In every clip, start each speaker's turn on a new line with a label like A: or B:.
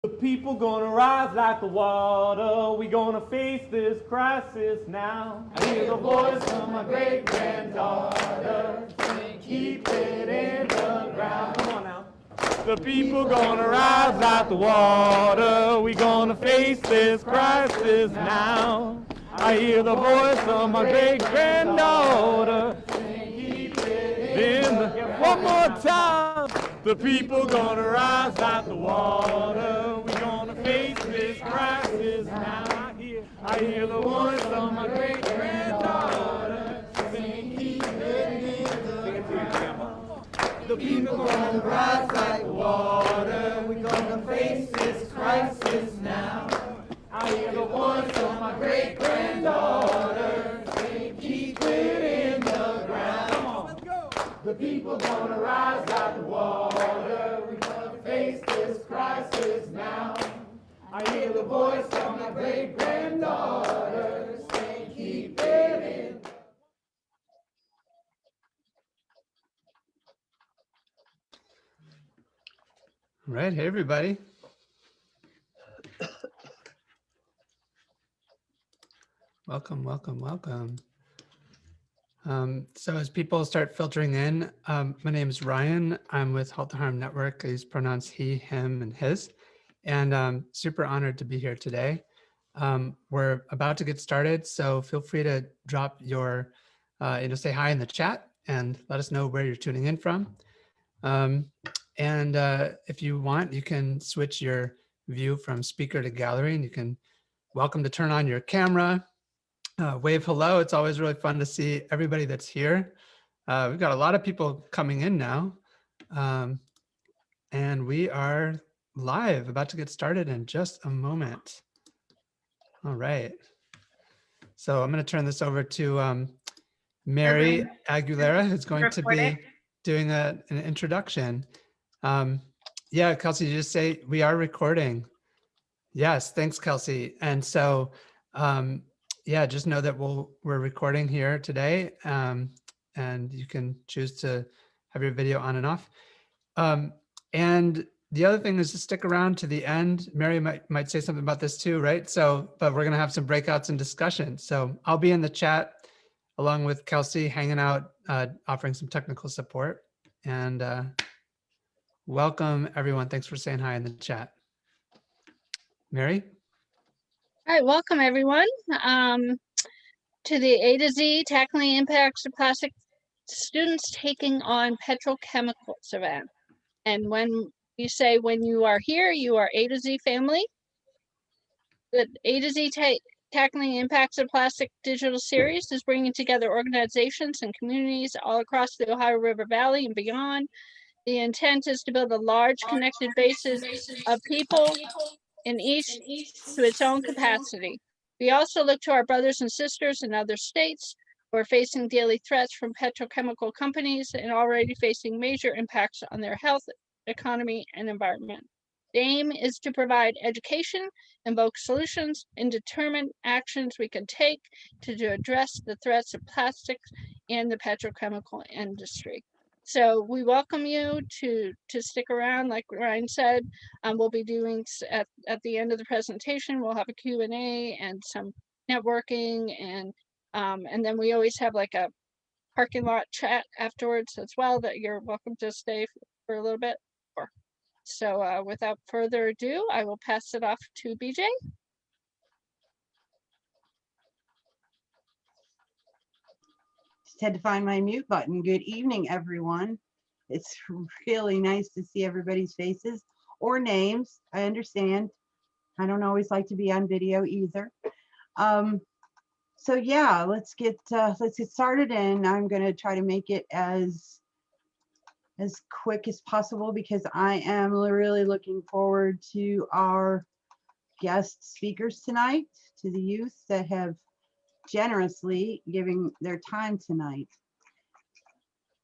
A: The people gonna rise like the water. We gonna face this crisis now. I hear the voice of my great granddaughter saying, keep it in the ground. Come on now. The people gonna rise like the water. We gonna face this crisis now. I hear the voice of my great granddaughter saying, keep it in the. One more time. The people gonna rise like the water. We gonna face this crisis now. I hear the voice of my great granddaughter saying, keep it in the ground. The people gonna rise like the water. We gonna face this crisis now. I hear the voice of my great granddaughter saying, keep it in the ground. Come on. Let's go. The people gonna rise like the water. We gonna face this crisis now. I hear the voice of my great granddaughter saying, keep it in.
B: All right, hey everybody. Welcome, welcome, welcome. So as people start filtering in, my name is Ryan. I'm with Halt to Harm Network. I use pronouns he, him, and his, and I'm super honored to be here today. We're about to get started, so feel free to drop your, say hi in the chat and let us know where you're tuning in from. If you want, you can switch your view from speaker to gallery, and you can welcome to turn on your camera. Wave hello. It's always really fun to see everybody that's here. We've got a lot of people coming in now. And we are live, about to get started in just a moment. All right. So I'm going to turn this over to Mary Aguilera, who's going to be doing an introduction. Yeah, Kelsey, you just say we are recording. Yes, thanks, Kelsey. And so, yeah, just know that we're recording here today, and you can choose to have your video on and off. And the other thing is to stick around to the end. Mary might say something about this too, right? So, but we're going to have some breakouts and discussion. So I'll be in the chat along with Kelsey, hanging out, offering some technical support. And welcome, everyone. Thanks for saying hi in the chat. Mary?
C: All right, welcome everyone to the A to Z Tackling Impacts of Plastic Students Taking on Petrochemicals event. And when you say when you are here, you are A to Z family. The A to Z Tackling Impacts of Plastic digital series is bringing together organizations and communities all across the Ohio River Valley and beyond. The intent is to build a large connected basis of people in each to its own capacity. We also look to our brothers and sisters in other states who are facing daily threats from petrochemical companies and already facing major impacts on their health, economy, and environment. The aim is to provide education, invoke solutions, and determine actions we can take to address the threats of plastics and the petrochemical industry. So we welcome you to stick around. Like Ryan said, we'll be doing at the end of the presentation, we'll have a Q&A and some networking, and then we always have like a parking lot chat afterwards as well that you're welcome to stay for a little bit. So without further ado, I will pass it off to BJ.
D: Just had to find my mute button. Good evening, everyone. It's really nice to see everybody's faces or names. I understand. I don't always like to be on video either. So yeah, let's get started, and I'm going to try to make it as quick as possible because I am really looking forward to our guest speakers tonight, to the youth that have generously giving their time tonight.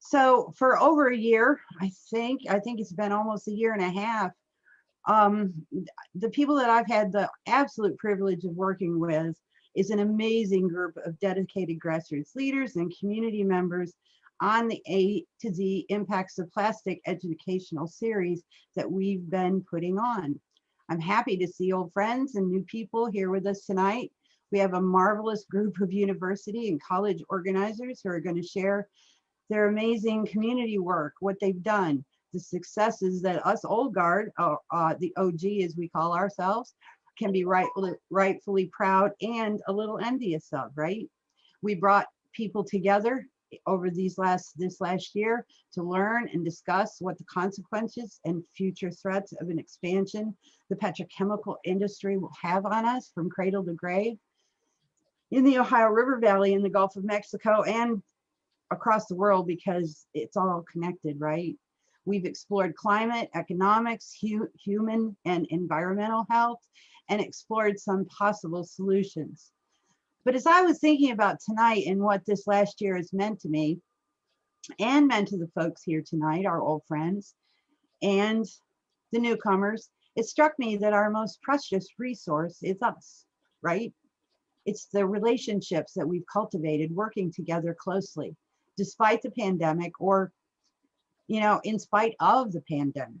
D: So for over a year, I think it's been almost a year and a half, the people that I've had the absolute privilege of working with is an amazing group of dedicated grassroots leaders and community members on the A to Z Impacts of Plastic educational series that we've been putting on. I'm happy to see old friends and new people here with us tonight. We have a marvelous group of university and college organizers who are going to share their amazing community work, what they've done, the successes that us old guard, the OG as we call ourselves, can be rightfully proud and a little envious of, right? We brought people together over this last year to learn and discuss what the consequences and future threats of an expansion the petrochemical industry will have on us from cradle to grave in the Ohio River Valley, in the Gulf of Mexico, and across the world, because it's all connected, right? We've explored climate, economics, human and environmental health, and explored some possible solutions. But as I was thinking about tonight and what this last year has meant to me and meant to the folks here tonight, our old friends and the newcomers, it struck me that our most precious resource is us, right? It's the relationships that we've cultivated working together closely, despite the pandemic, or, in spite of the pandemic.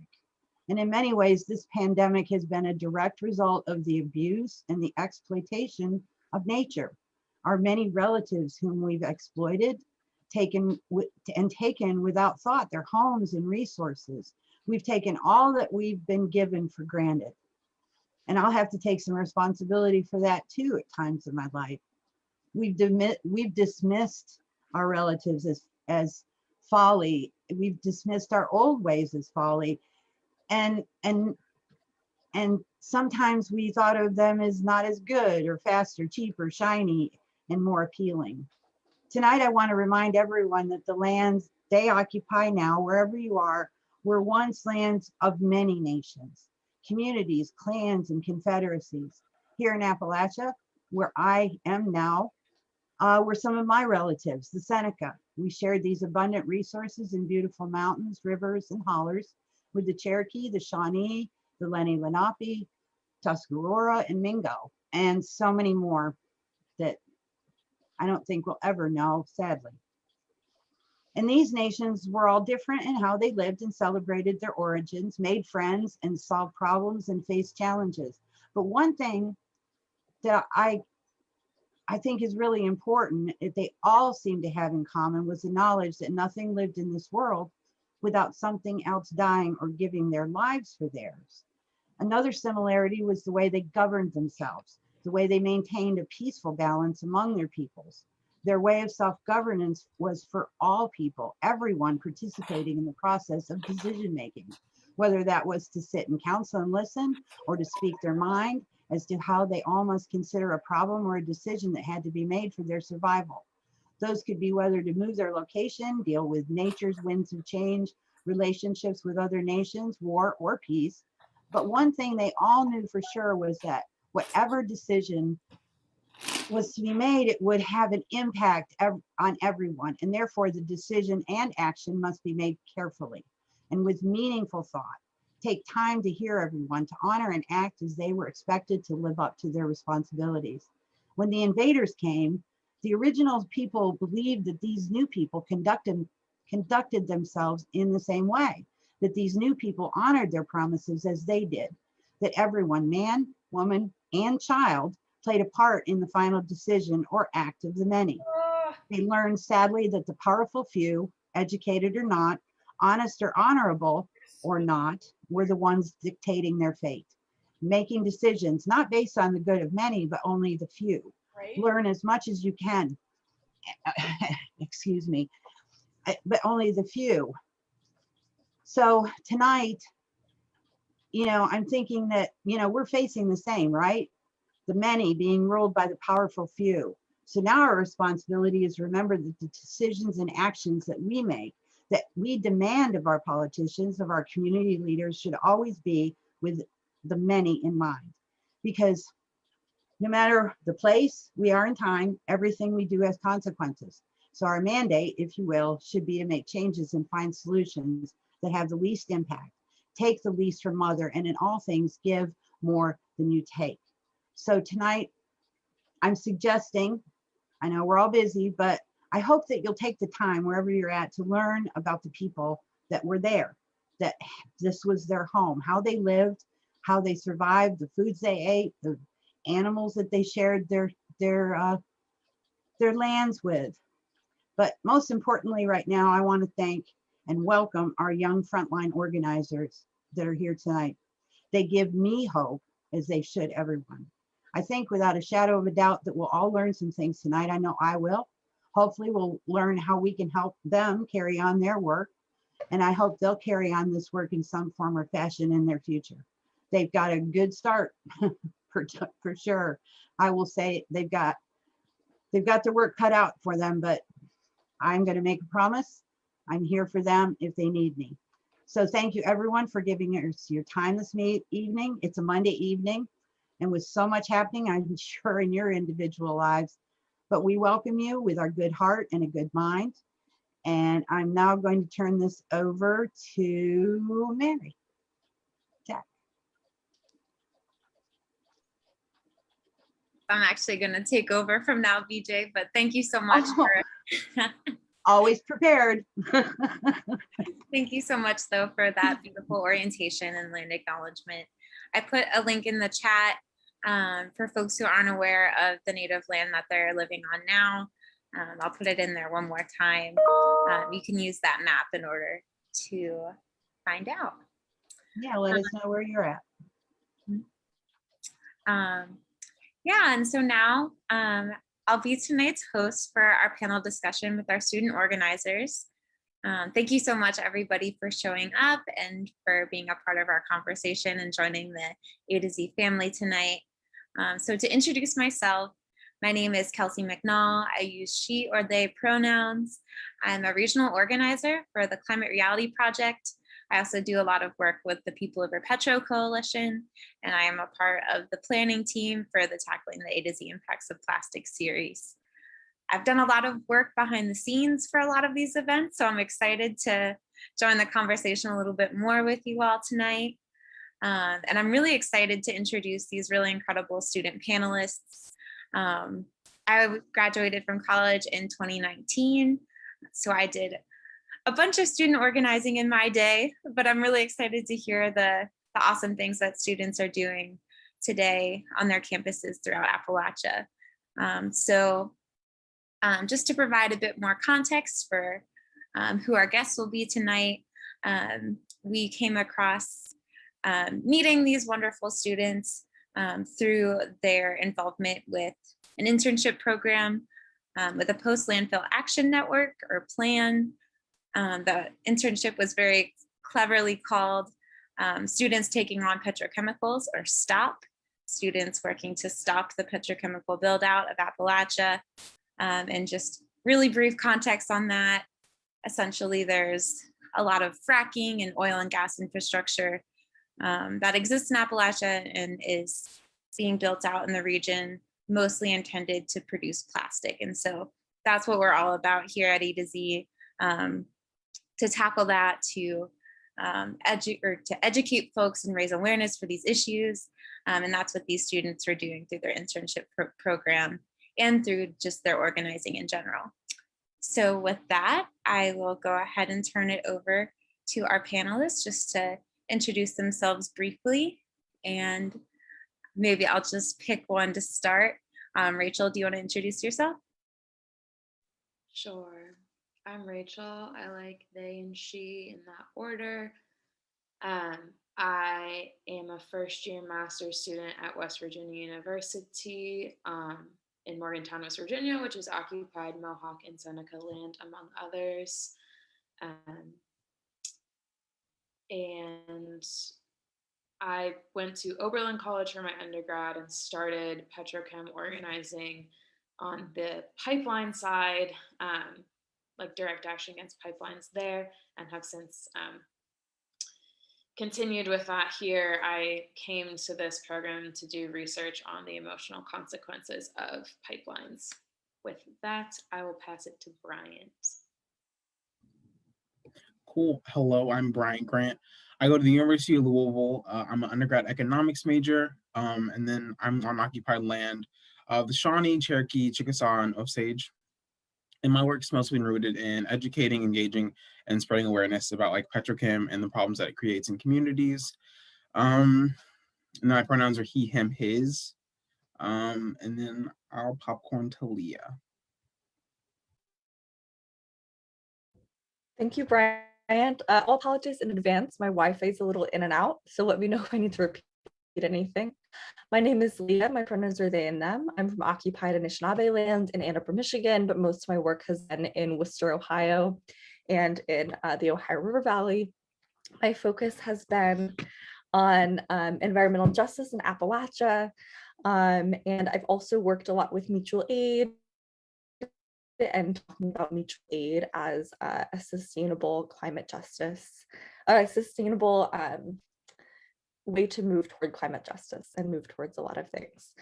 D: And in many ways, this pandemic has been a direct result of the abuse and the exploitation of nature. Our many relatives whom we've exploited, taken without thought, their homes and resources. We've taken all that we've been given for granted. And I'll have to take some responsibility for that too at times in my life. We've dismissed our relatives as folly. We've dismissed our old ways as folly. And sometimes we thought of them as not as good or faster, cheaper, shiny, and more appealing. Tonight, I want to remind everyone that the lands they occupy now, wherever you are, were once lands of many nations, communities, clans, and confederacies. Here in Appalachia, where I am now, were some of my relatives, the Seneca. We shared these abundant resources in beautiful mountains, rivers, and hollers with the Cherokee, the Shawnee, the Lenni Lenape, Tuscarora, and Mingo, and so many more that I don't think we'll ever know, sadly. And these nations were all different in how they lived and celebrated their origins, made friends, and solved problems and faced challenges. But one thing that I think is really important, that they all seem to have in common, was the knowledge that nothing lived in this world without something else dying or giving their lives for theirs. Another similarity was the way they governed themselves, the way they maintained a peaceful balance among their peoples. Their way of self-governance was for all people, everyone participating in the process of decision-making, whether that was to sit and counsel and listen, or to speak their mind as to how they all must consider a problem or a decision that had to be made for their survival. Those could be whether to move their location, deal with nature's winds of change, relationships with other nations, war or peace. But one thing they all knew for sure was that whatever decision was to be made, it would have an impact on everyone. And therefore, the decision and action must be made carefully and with meaningful thought. Take time to hear everyone, to honor and act as they were expected to live up to their responsibilities. When the invaders came, the original people believed that these new people conducted themselves in the same way, that these new people honored their promises as they did, that everyone, man, woman, and child, played a part in the final decision or act of the many. They learned, sadly, that the powerful few, educated or not, honest or honorable or not, were the ones dictating their fate, making decisions not based on the good of many, but only the few. Right. Learn as much as you can, excuse me, but only the few. So tonight, I'm thinking that, we're facing the same, right? The many being ruled by the powerful few. So now our responsibility is to remember that the decisions and actions that we make, that we demand of our politicians, of our community leaders, should always be with the many in mind. Because no matter the place we are in time, everything we do has consequences. So our mandate, if you will, should be to make changes and find solutions that have the least impact, take the least from other, and in all things give more than you take. So tonight, I'm suggesting, I know we're all busy, but I hope that you'll take the time wherever you're at to learn about the people that were there, that this was their home, how they lived, how they survived, the foods they ate, the animals that they shared their lands with. But most importantly, right now, I want to thank and welcome our young frontline organizers that are here tonight. They give me hope, as they should everyone. I think without a shadow of a doubt that we'll all learn some things tonight. I know I will. Hopefully we'll learn how we can help them carry on their work. And I hope they'll carry on this work in some form or fashion in their future. They've got a good start for sure. I will say they've got their work cut out for them, but I'm going to make a promise. I'm here for them if they need me. So thank you everyone for giving us your time this evening. It's a Monday evening, and with so much happening, I'm sure in your individual lives, but we welcome you with our good heart and a good mind. And I'm now going to turn this over to Mary. Jack.
E: I'm actually going to take over from now, BJ, but thank you so much
D: Oh.
E: for
D: Always prepared.
E: thank you so much though for that beautiful orientation and land acknowledgement. I put a link in the chat for folks who aren't aware of the native land that they're living on now. I'll put it in there one more time. You can use that map in order to find out.
D: Yeah, let us know where you're at.
E: Yeah, and so now I'll be tonight's host for our panel discussion with our student organizers. Thank you so much, everybody, for showing up and for being a part of our conversation and joining the A to Z family tonight. So to introduce myself, my name is Kelsey McNall. I use she or they pronouns. I'm a regional organizer for the Climate Reality Project. I also do a lot of work with the People Over Petro Coalition, and I am a part of the planning team for the Tackling the A to Z Impacts of Plastic series. I've done a lot of work behind the scenes for a lot of these events, so I'm excited to join the conversation a little bit more with you all tonight. And I'm really excited to introduce these really incredible student panelists. I graduated from college in 2019, so I did a bunch of student organizing in my day, but I'm really excited to hear the awesome things that students are doing today on their campuses throughout Appalachia. Just to provide a bit more context for who our guests will be tonight, we came across meeting these wonderful students through their involvement with an internship program with a post-landfill action network, or PLAN. The internship was very cleverly called Students Taking on Petrochemicals, or STOP, students working to stop the petrochemical build out of Appalachia. And just really brief context on that. Essentially, there's a lot of fracking and oil and gas infrastructure that exists in Appalachia and is being built out in the region, mostly intended to produce plastic. And so that's what we're all about here at A to Z, to tackle that, to educate folks and raise awareness for these issues. And that's what these students are doing through their internship program and through just their organizing in general. So with that, I will go ahead and turn it over to our panelists just to introduce themselves briefly. And maybe I'll just pick one to start. Rachel, do you want to introduce yourself?
F: Sure. I'm Rachel. I like they and she in that order. I am a first-year master's student at West Virginia University in Morgantown, West Virginia, which is occupied Mohawk and Seneca land, among others. And I went to Oberlin College for my undergrad and started petrochem organizing on the pipeline side, like direct action against pipelines there, and have since continued with that here. I came to this program to do research on the emotional consequences of pipelines. With that, I will pass it to Bryant.
G: Cool. Hello, I'm Bryant Grant. I go to the University of Louisville. I'm an undergrad economics major, and then I'm on occupied land of the Shawnee, Cherokee, Chickasaw, and Osage. And my work's mostly rooted in educating, engaging, and spreading awareness about like petrochem and the problems that it creates in communities. And then my pronouns are he, him, his. And then I'll popcorn to Leah.
H: Thank you, Bryant. I'll apologize in advance. My Wi-Fi is a little in and out, so let me know if I need to repeat anything. My name is Leah. My pronouns are they and them. I'm from occupied Anishinaabe land in Ann Arbor, Michigan, but most of my work has been in Worcester, Ohio, and in the Ohio River Valley. My focus has been on environmental justice in Appalachia, and I've also worked a lot with mutual aid and talking about mutual aid as a sustainable climate justice, a sustainable way to move toward climate justice and move towards a lot of things.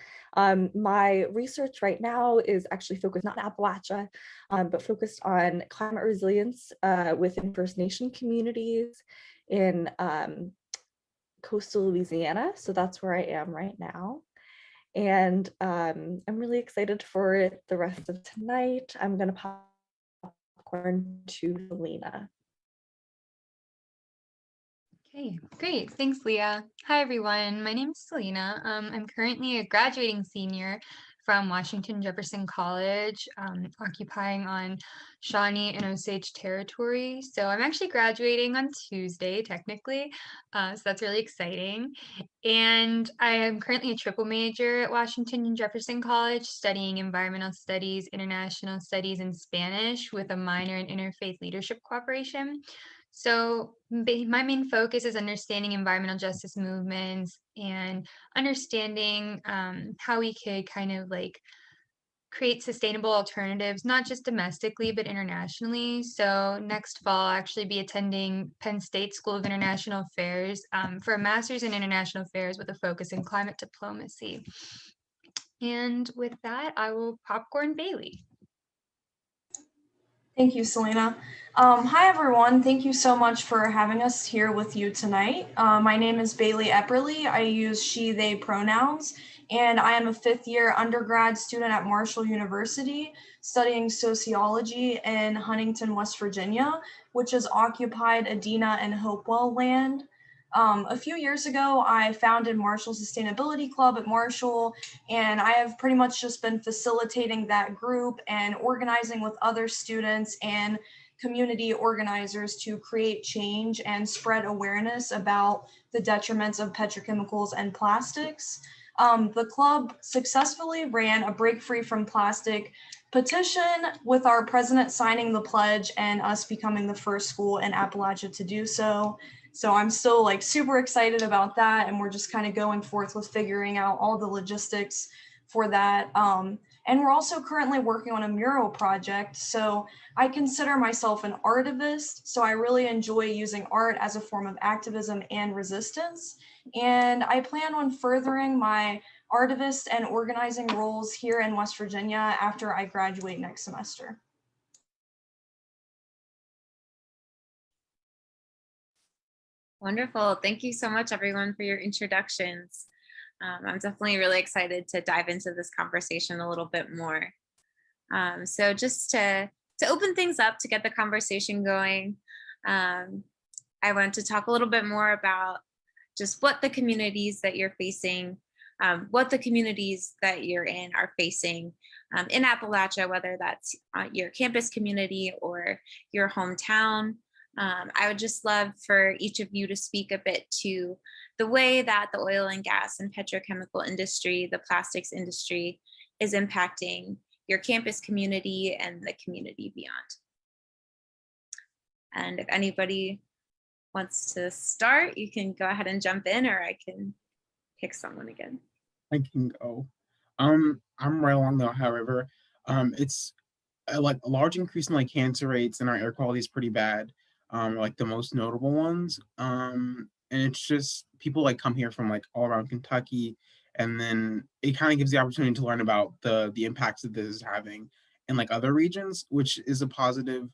H: My research right now is actually focused not in Appalachia, but focused on climate resilience within First Nation communities in coastal Louisiana. So that's where I am right now. And I'm really excited for the rest of tonight. I'm going to popcorn to Selena.
I: Okay, great. Thanks, Leah. Hi, everyone. My name is Selena. I'm currently a graduating senior from Washington Jefferson College, occupying on Shawnee and Osage territory. So I'm actually graduating on Tuesday, technically. So that's really exciting. And I am currently a triple major at Washington Jefferson College, studying environmental studies, international studies, and Spanish with a minor in interfaith leadership cooperation. So my main focus is understanding environmental justice movements and understanding how we could kind of like create sustainable alternatives, not just domestically, but internationally. So next fall, I'll actually be attending Penn State School of International Affairs for a master's in international affairs with a focus in climate diplomacy. And with that, I will popcorn Bailey.
J: Thank you, Selena. Hi, everyone. Thank you so much for having us here with you tonight. My name is Bailey Epperly. I use she, they pronouns, and I am a fifth-year undergrad student at Marshall University studying sociology in Huntington, West Virginia, which is occupied Adena and Hopewell land. A few years ago, I founded Marshall Sustainability Club at Marshall, and I have pretty much just been facilitating that group and organizing with other students and community organizers to create change and spread awareness about the detriments of petrochemicals and plastics. The club successfully ran a Break Free from Plastic petition with our president signing the pledge and us becoming the first school in Appalachia to do so. So I'm still like super excited about that. And we're just kind of going forth with figuring out all the logistics for that. And we're also currently working on a mural project. So I consider myself an artivist. So I really enjoy using art as a form of activism and resistance. And I plan on furthering my artivist and organizing roles here in West Virginia after I graduate next semester.
E: Wonderful. Thank you so much, everyone, for your introductions. I'm definitely really excited to dive into this conversation a little bit more. So just to open things up, to get the conversation going, I want to talk a little bit more about just what the communities that you're facing, what the communities that you're in are facing in Appalachia, whether that's your campus community or your hometown. I would just love for each of you to speak a bit to the way that the oil and gas and petrochemical industry, the plastics industry, is impacting your campus community and the community beyond. And if anybody wants to start, you can go ahead and jump in, or I can pick someone again.
G: I can go. I'm right along the Ohio River. It's like a large increase in like cancer rates, and our air quality is pretty bad. Like the most notable ones. And it's just people like come here from like all around Kentucky, and then it kind of gives the opportunity to learn about the impacts that this is having in like other regions, which is a positive.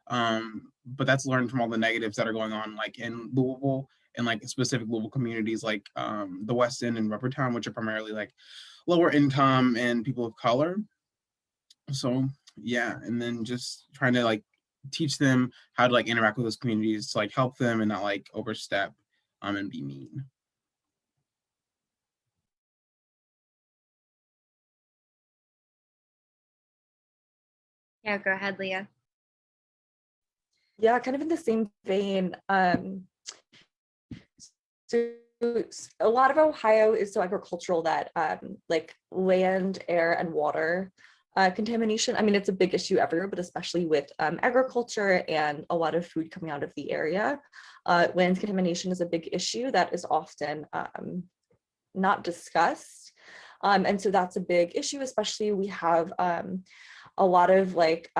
G: But that's learned from all the negatives that are going on like in Louisville and like specific Louisville communities like the West End and Rubbertown, which are primarily like lower income and people of color. So yeah, and then just trying to like teach them how to like interact with those communities to like help them and not like overstep and be mean.
E: Yeah, go ahead, Leah.
H: Yeah, kind of in the same vein. So a lot of Ohio is so agricultural that like land, air, and water contamination. I mean, it's a big issue everywhere, but especially with agriculture and a lot of food coming out of the area. Land contamination is a big issue that is often not discussed. And so that's a big issue, especially we have a lot of like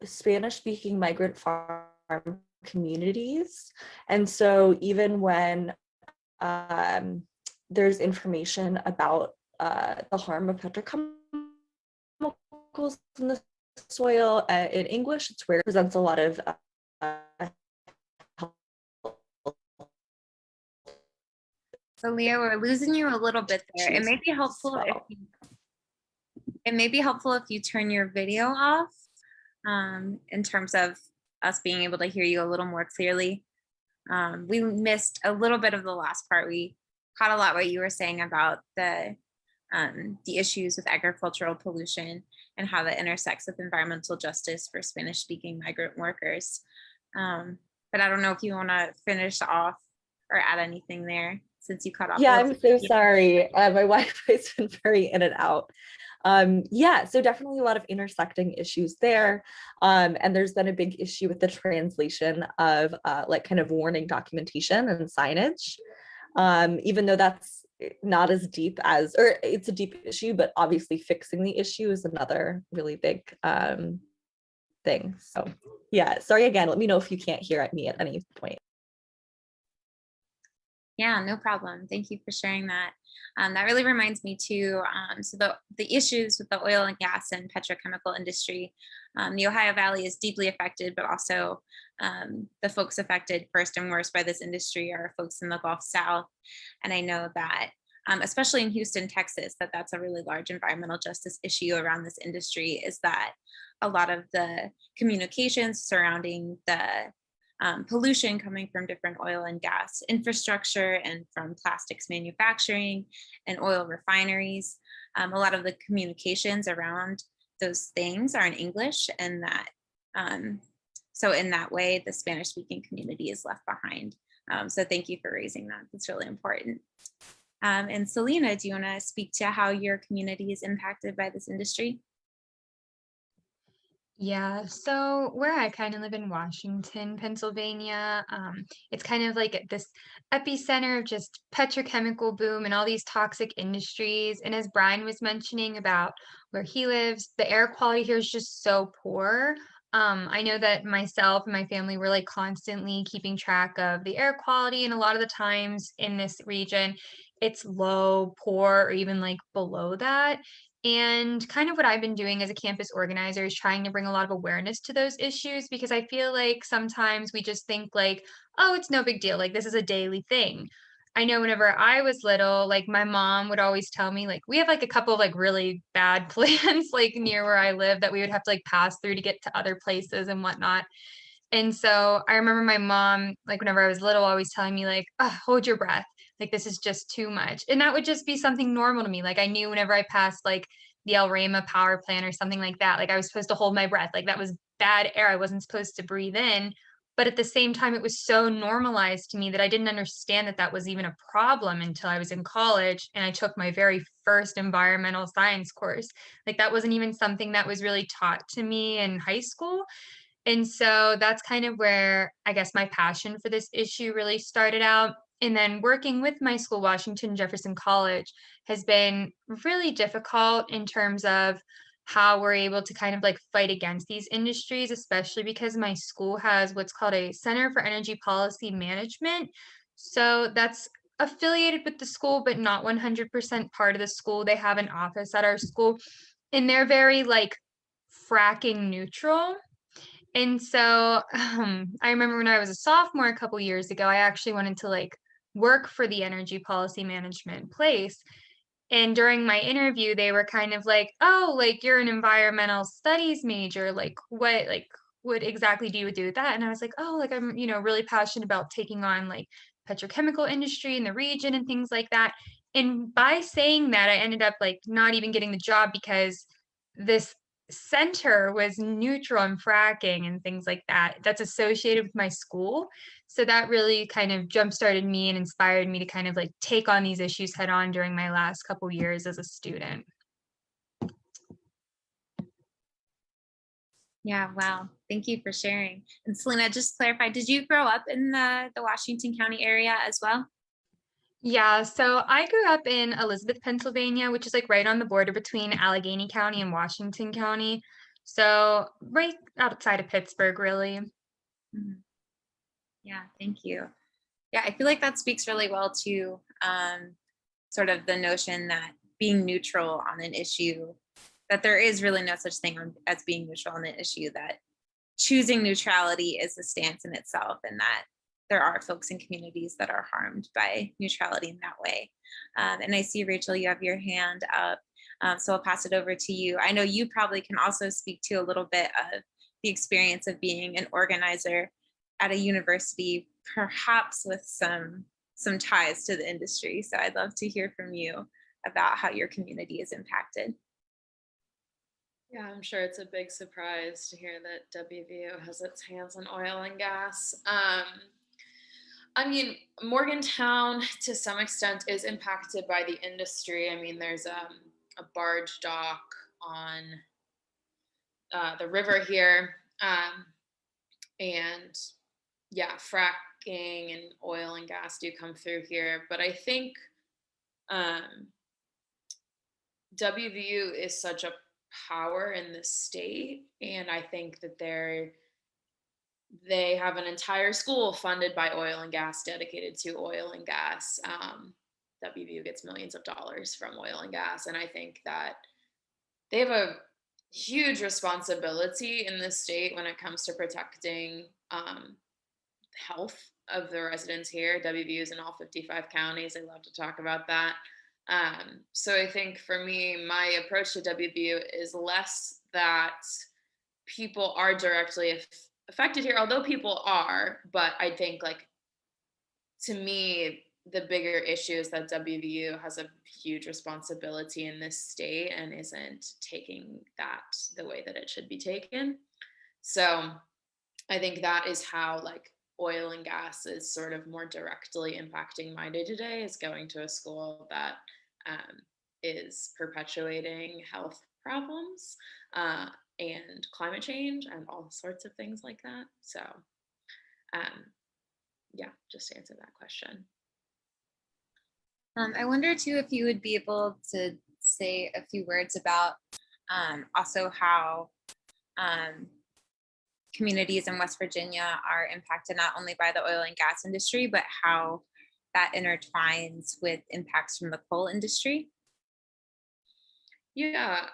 H: Spanish-speaking migrant farm communities. And so even when there's information about the harm of petrochemicals in the soil in English, it's where it presents a lot of
E: So Leah, we're losing you a little bit there. It may be helpful if
H: So-
E: you turn your video off in terms of us being able to hear you a little more clearly. We missed a little bit of the last part. We caught a lot what you were saying about the issues with agricultural pollution and how that intersects with environmental justice for Spanish-speaking migrant workers. But I don't know if you want to finish off or add anything there since you cut off.
H: Yeah,
E: a
H: I'm
E: little
H: so
E: bit.
H: sorry. My Wi-Fi's been very in and out. Yeah, so definitely a lot of intersecting issues there. And there's been a big issue with the translation of like kind of warning documentation and signage. Even though that's not as deep as, or it's a deep issue, but obviously fixing the issue is another really big thing. So yeah, sorry again, let me know if you can't hear me at any point.
E: Yeah, no problem. Thank you for sharing that. That really reminds me too, so the issues with the oil and gas and petrochemical industry, the Ohio Valley is deeply affected, but also the folks affected first and worst by this industry are folks in the Gulf South. And I know that, especially in Houston, Texas, that's a really large environmental justice issue around this industry, is that a lot of the communications surrounding the pollution coming from different oil and gas infrastructure and from plastics manufacturing and oil refineries. A lot of the communications around those things are in English, and that so in that way, the Spanish speaking community is left behind. So thank you for raising that. That's really important. And Selena, do you want to speak to how your community is impacted by this industry?
I: Yeah, so where I kind of live in Washington, Pennsylvania, it's kind of like this epicenter of just petrochemical boom and all these toxic industries. And as Brian was mentioning about where he lives, the air quality here is just so poor. I know that myself and my family were like constantly keeping track of the air quality, and a lot of the times in this region, it's low, poor, or even like below that. And kind of what I've been doing as a campus organizer is trying to bring a lot of awareness to those issues, because I feel like sometimes we just think like, oh, it's no big deal. Like this is a daily thing. I know whenever I was little, like my mom would always tell me, like, we have like a couple of like really bad plants like near where I live that we would have to like pass through to get to other places and whatnot. And so I remember my mom, like whenever I was little, always telling me like, oh, hold your breath. Like this is just too much. And that would just be something normal to me. Like I knew whenever I passed like the El Rema power plant or something like that, like I was supposed to hold my breath. Like that was bad air. I wasn't supposed to breathe in. But at the same time, it was so normalized to me that I didn't understand that that was even a problem until I was in college and I took my very first environmental science course. Like that wasn't even something that was really taught to me in high school. And so that's kind of where I guess my passion for this issue really started out. And then working with my school, Washington Jefferson College, has been really difficult in terms of how we're able to kind of like fight against these industries, especially because my school has what's called a Center for Energy Policy Management. So that's affiliated with the school, but not 100% part of the school. They have an office at our school, and they're very like fracking neutral. And so I remember when I was a sophomore a couple years ago, I actually wanted to like work for the energy policy management place. And during my interview, they were kind of like, oh, like you're an environmental studies major. Like what exactly do you do with that? And I was like, oh, like I'm, really passionate about taking on like petrochemical industry in the region and things like that. And by saying that, I ended up like not even getting the job because this center was neutral on fracking and things like that. That's associated with my school. So that really kind of jump-started me and inspired me to kind of like take on these issues head on during my last couple years as a student.
E: Yeah, wow. Thank you for sharing. And Selena, just clarify, did you grow up in the Washington County area as well?
I: Yeah, so I grew up in Elizabeth, Pennsylvania, which is like right on the border between Allegheny County and Washington County. So right outside of Pittsburgh, really.
E: Mhm. Yeah, thank you. Yeah, I feel like that speaks really well to sort of the notion that being neutral on an issue, that there is really no such thing as being neutral on an issue, that choosing neutrality is a stance in itself, and that there are folks in communities that are harmed by neutrality in that way. And I see, Rachel, you have your hand up. So I'll pass it over to you. I know you probably can also speak to a little bit of the experience of being an organizer at a university, perhaps with some ties to the industry. So I'd love to hear from you about how your community is impacted.
F: Yeah, I'm sure it's a big surprise to hear that WVU has its hands on oil and gas. I mean, Morgantown to some extent is impacted by the industry. I mean, there's a barge dock on the river here. And yeah, fracking and oil and gas do come through here. But I think WVU is such a power in the state, and I think that they have an entire school funded by oil and gas, dedicated to oil and gas. WVU gets millions of dollars from oil and gas, and I think that they have a huge responsibility in the state when it comes to protecting health of the residents here. WVU is in all 55 counties. I love to talk about that. So I think for me, my approach to WVU is less that people are directly affected here, although people are, but I think, like, to me, the bigger issue is that WVU has a huge responsibility in this state and isn't taking that the way that it should be taken. So I think that is how, like, oil and gas is sort of more directly impacting my day-to-day, is going to a school that is perpetuating health problems and climate change and all sorts of things like that. So yeah, just to answer that question.
E: I wonder too if you would be able to say a few words about also how communities in West Virginia are impacted not only by the oil and gas industry, but how that intertwines with impacts from the coal industry.
F: Yeah.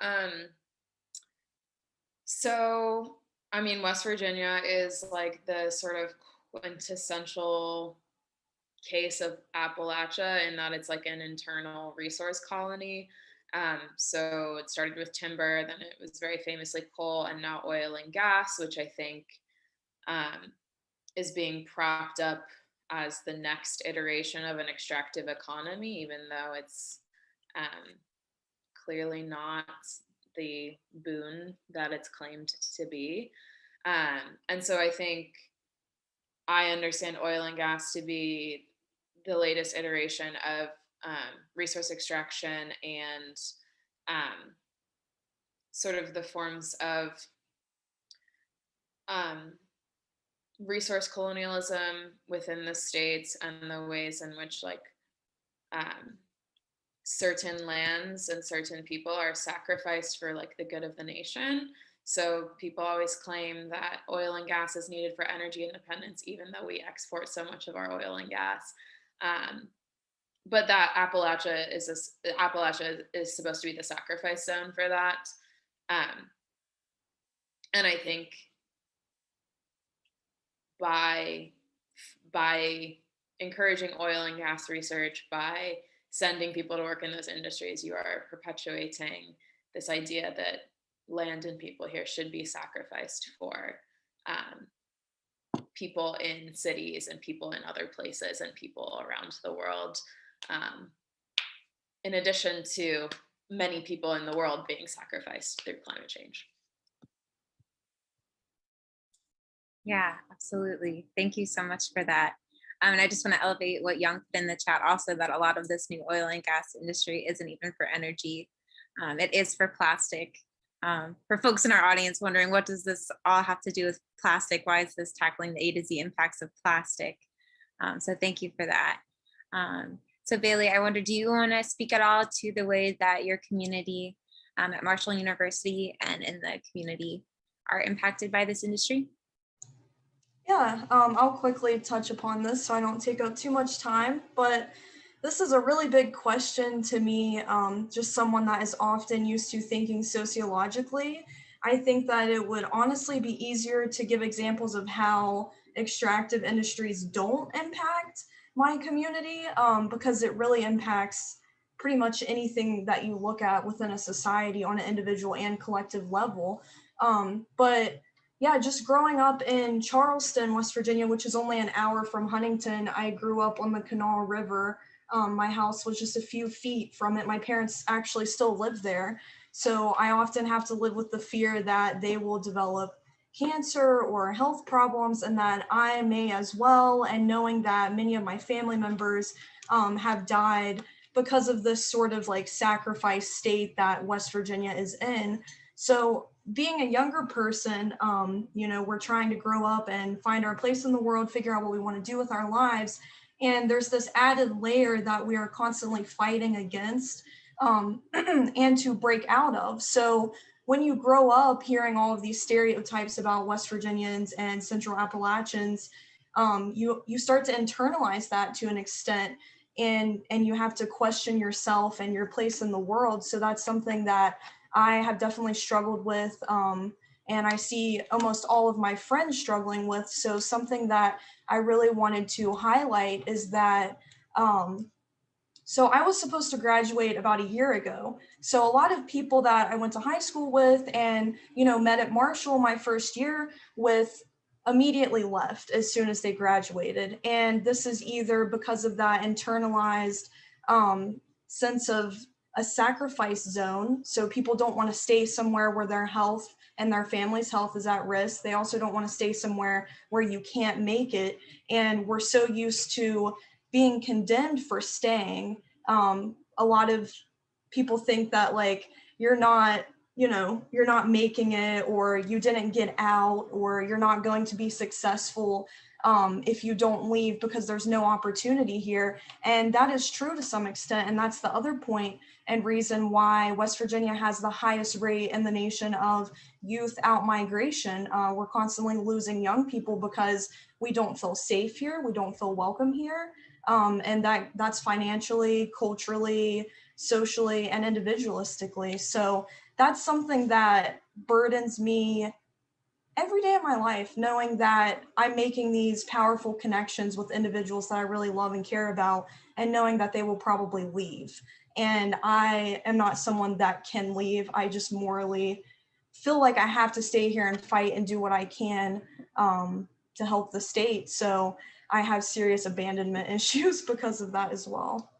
F: So, I mean, West Virginia is like the sort of quintessential case of Appalachia in that it's like an internal resource colony. So it started with timber, then it was very famously coal, and now oil and gas, which I think is being propped up as the next iteration of an extractive economy, even though it's clearly not the boon that it's claimed to be. And so I think I understand oil and gas to be the latest iteration of resource extraction and sort of the forms of resource colonialism within the states, and the ways in which, like, certain lands and certain people are sacrificed for, like, the good of the nation. So people always claim that oil and gas is needed for energy independence, even though we export so much of our oil and gas. But that Appalachia is supposed to be the sacrifice zone for that. And I think by encouraging oil and gas research, by sending people to work in those industries, you are perpetuating this idea that land and people here should be sacrificed for people in cities and people in other places and people around the world, in addition to many people in the world being sacrificed through climate change.
E: Yeah, absolutely. Thank you so much for that. And I just want to elevate what Young put in the chat also, that a lot of this new oil and gas industry isn't even for energy. It is for plastic. For folks in our audience wondering, what does this all have to do with plastic? Why is this tackling the A to Z impacts of plastic? So thank you for that. So Bailey, I wonder, do you want to speak at all to the way that your community at Marshall University and in the community are impacted by this industry?
J: Yeah, I'll quickly touch upon this so I don't take up too much time, but this is a really big question to me, just someone that is often used to thinking sociologically. I think that it would honestly be easier to give examples of how extractive industries don't impact my community, because it really impacts pretty much anything that you look at within a society on an individual and collective level. But yeah, just growing up in Charleston, West Virginia, which is only an hour from Huntington, I grew up on the Kanawha River. My house was just a few feet from it. My parents actually still live there. So I often have to live with the fear that they will develop cancer or health problems and that I may as well. And knowing that many of my family members have died because of this sort of like sacrifice state that West Virginia is in. So being a younger person, we're trying to grow up and find our place in the world, figure out what we want to do with our lives. And there's this added layer that we are constantly fighting against and to break out of. So when you grow up hearing all of these stereotypes about West Virginians and Central Appalachians, you start to internalize that to an extent, and you have to question yourself and your place in the world. So that's something that I have definitely struggled with, and I see almost all of my friends struggling with. So something that I really wanted to highlight is that, so I was supposed to graduate about a year ago. So a lot of people that I went to high school with and, met at Marshall my first year with immediately left as soon as they graduated. And this is either because of that internalized sense of a sacrifice zone. So people don't want to stay somewhere where their health and their family's health is at risk. They also don't want to stay somewhere where you can't make it. And we're so used to being condemned for staying. A lot of people think that like you're not making it, or you didn't get out, or you're not going to be successful if you don't leave because there's no opportunity here. And that is true to some extent. And that's the other point and reason why West Virginia has the highest rate in the nation of youth out migration. We're constantly losing young people because we don't feel safe here. We don't feel welcome here. And that's financially, culturally, socially, and individualistically. So that's something that burdens me every day of my life, knowing that I'm making these powerful connections with individuals that I really love and care about, and knowing that they will probably leave. And I am not someone that can leave. I just morally feel like I have to stay here and fight and do what I can to help the state. So I have serious abandonment issues because of that as well.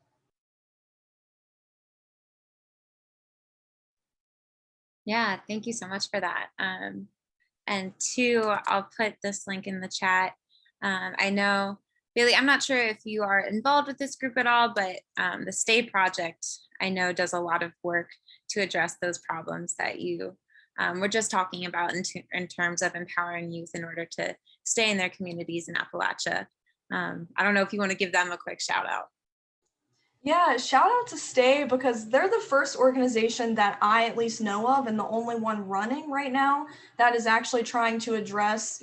E: Yeah, thank you so much for that. And two, I'll put this link in the chat. I know, Bailey, I'm not sure if you are involved with this group at all, but the Stay Project, I know, does a lot of work to address those problems that you were just talking about in terms of empowering youth in order to stay in their communities in Appalachia. I don't know if you want to give them a quick shout out.
J: Yeah, shout out to Stay, because they're the first organization that I at least know of, and the only one running right now that is actually trying to address,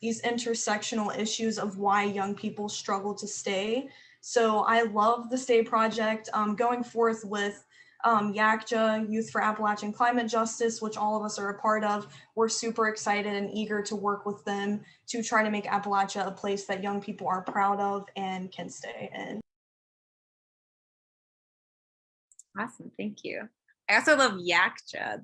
J: these intersectional issues of why young people struggle to stay. So I love the Stay Project. Going forth with YACJA, Youth for Appalachian Climate Justice, which all of us are a part of. We're super excited and eager to work with them to try to make Appalachia a place that young people are proud of and can stay in.
E: Awesome, thank you. I also love YACJA.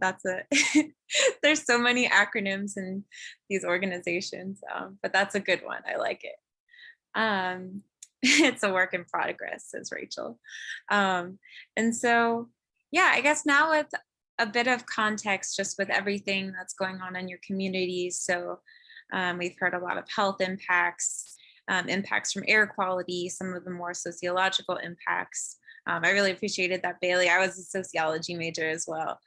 E: There's so many acronyms in these organizations, but that's a good one. I like it. It's a work in progress, says Rachel. And so, yeah, I guess now with a bit of context, just with everything that's going on in your communities. So We've heard a lot of health impacts, impacts from air quality, some of the more sociological impacts. I really appreciated that, Bailey. I was a sociology major as well,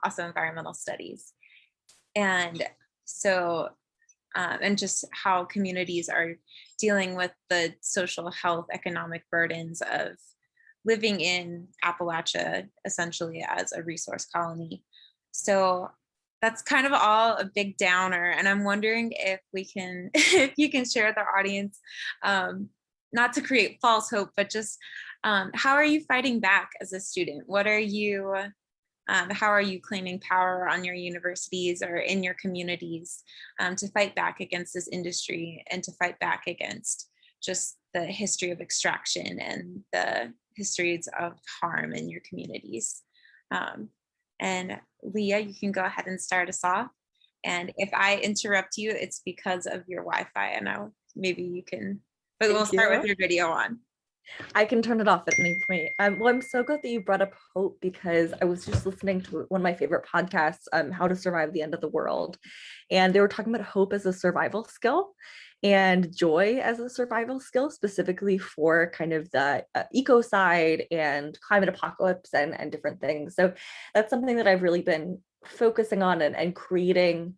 E: also environmental studies. And so, and just how communities are dealing with the social health, economic burdens of living in Appalachia, essentially as a resource colony. So that's kind of all a big downer. And I'm wondering if we can, if you can share with our audience, not to create false hope, but just how are you fighting back as a student? What are you, how are you claiming power on your universities or in your communities to fight back against this industry and to fight back against just the history of extraction and the histories of harm in your communities? And Leah, you can go ahead and start us off. And if I interrupt you, it's because of your Wi-Fi. I know maybe you can, but we'll start with your video on.
H: I can turn it off at any point. Well, I'm so glad that you brought up hope, because I was just listening to one of my favorite podcasts, How to Survive the End of the World. And they were talking about hope as a survival skill and joy as a survival skill, specifically for kind of the ecocide and climate apocalypse and different things. So that's something that I've really been focusing on and creating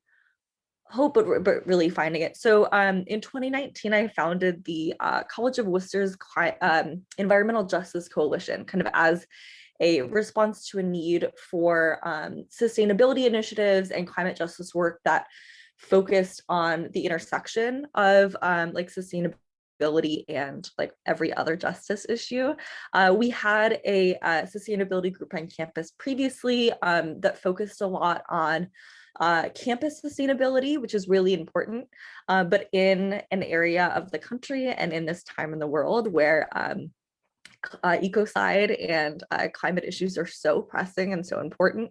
H: hope, but really finding it. So in 2019, I founded the College of Worcester's Environmental Justice Coalition, kind of as a response to a need for sustainability initiatives and climate justice work that focused on the intersection of like sustainability and like every other justice issue. We had a sustainability group on campus previously that focused a lot on campus sustainability, which is really important, but in an area of the country and in this time in the world where ecocide and climate issues are so pressing and so important,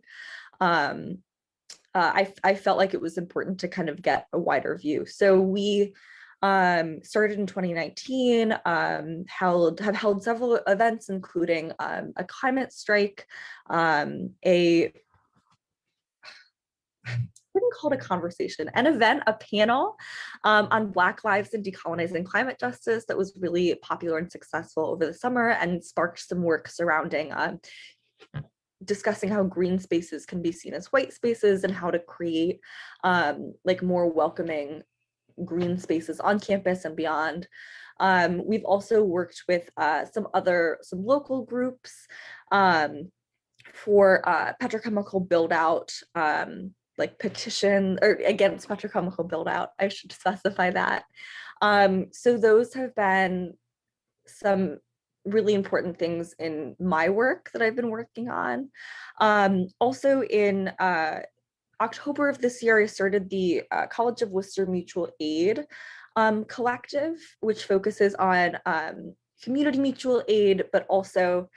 H: I felt like it was important to kind of get a wider view. So we started in 2019, have held several events, including a climate strike, I wouldn't call it a conversation, an event, a panel on Black lives and decolonizing climate justice that was really popular and successful over the summer and sparked some work surrounding discussing how green spaces can be seen as white spaces and how to create like more welcoming green spaces on campus and beyond. We've also worked with some local groups for petrochemical build out, like petition or against petrochemical build out, I should specify that. So those have been some really important things in my work that I've been working on. Also in October of this year, I started the College of Worcester Mutual Aid Collective, which focuses on community mutual aid, but also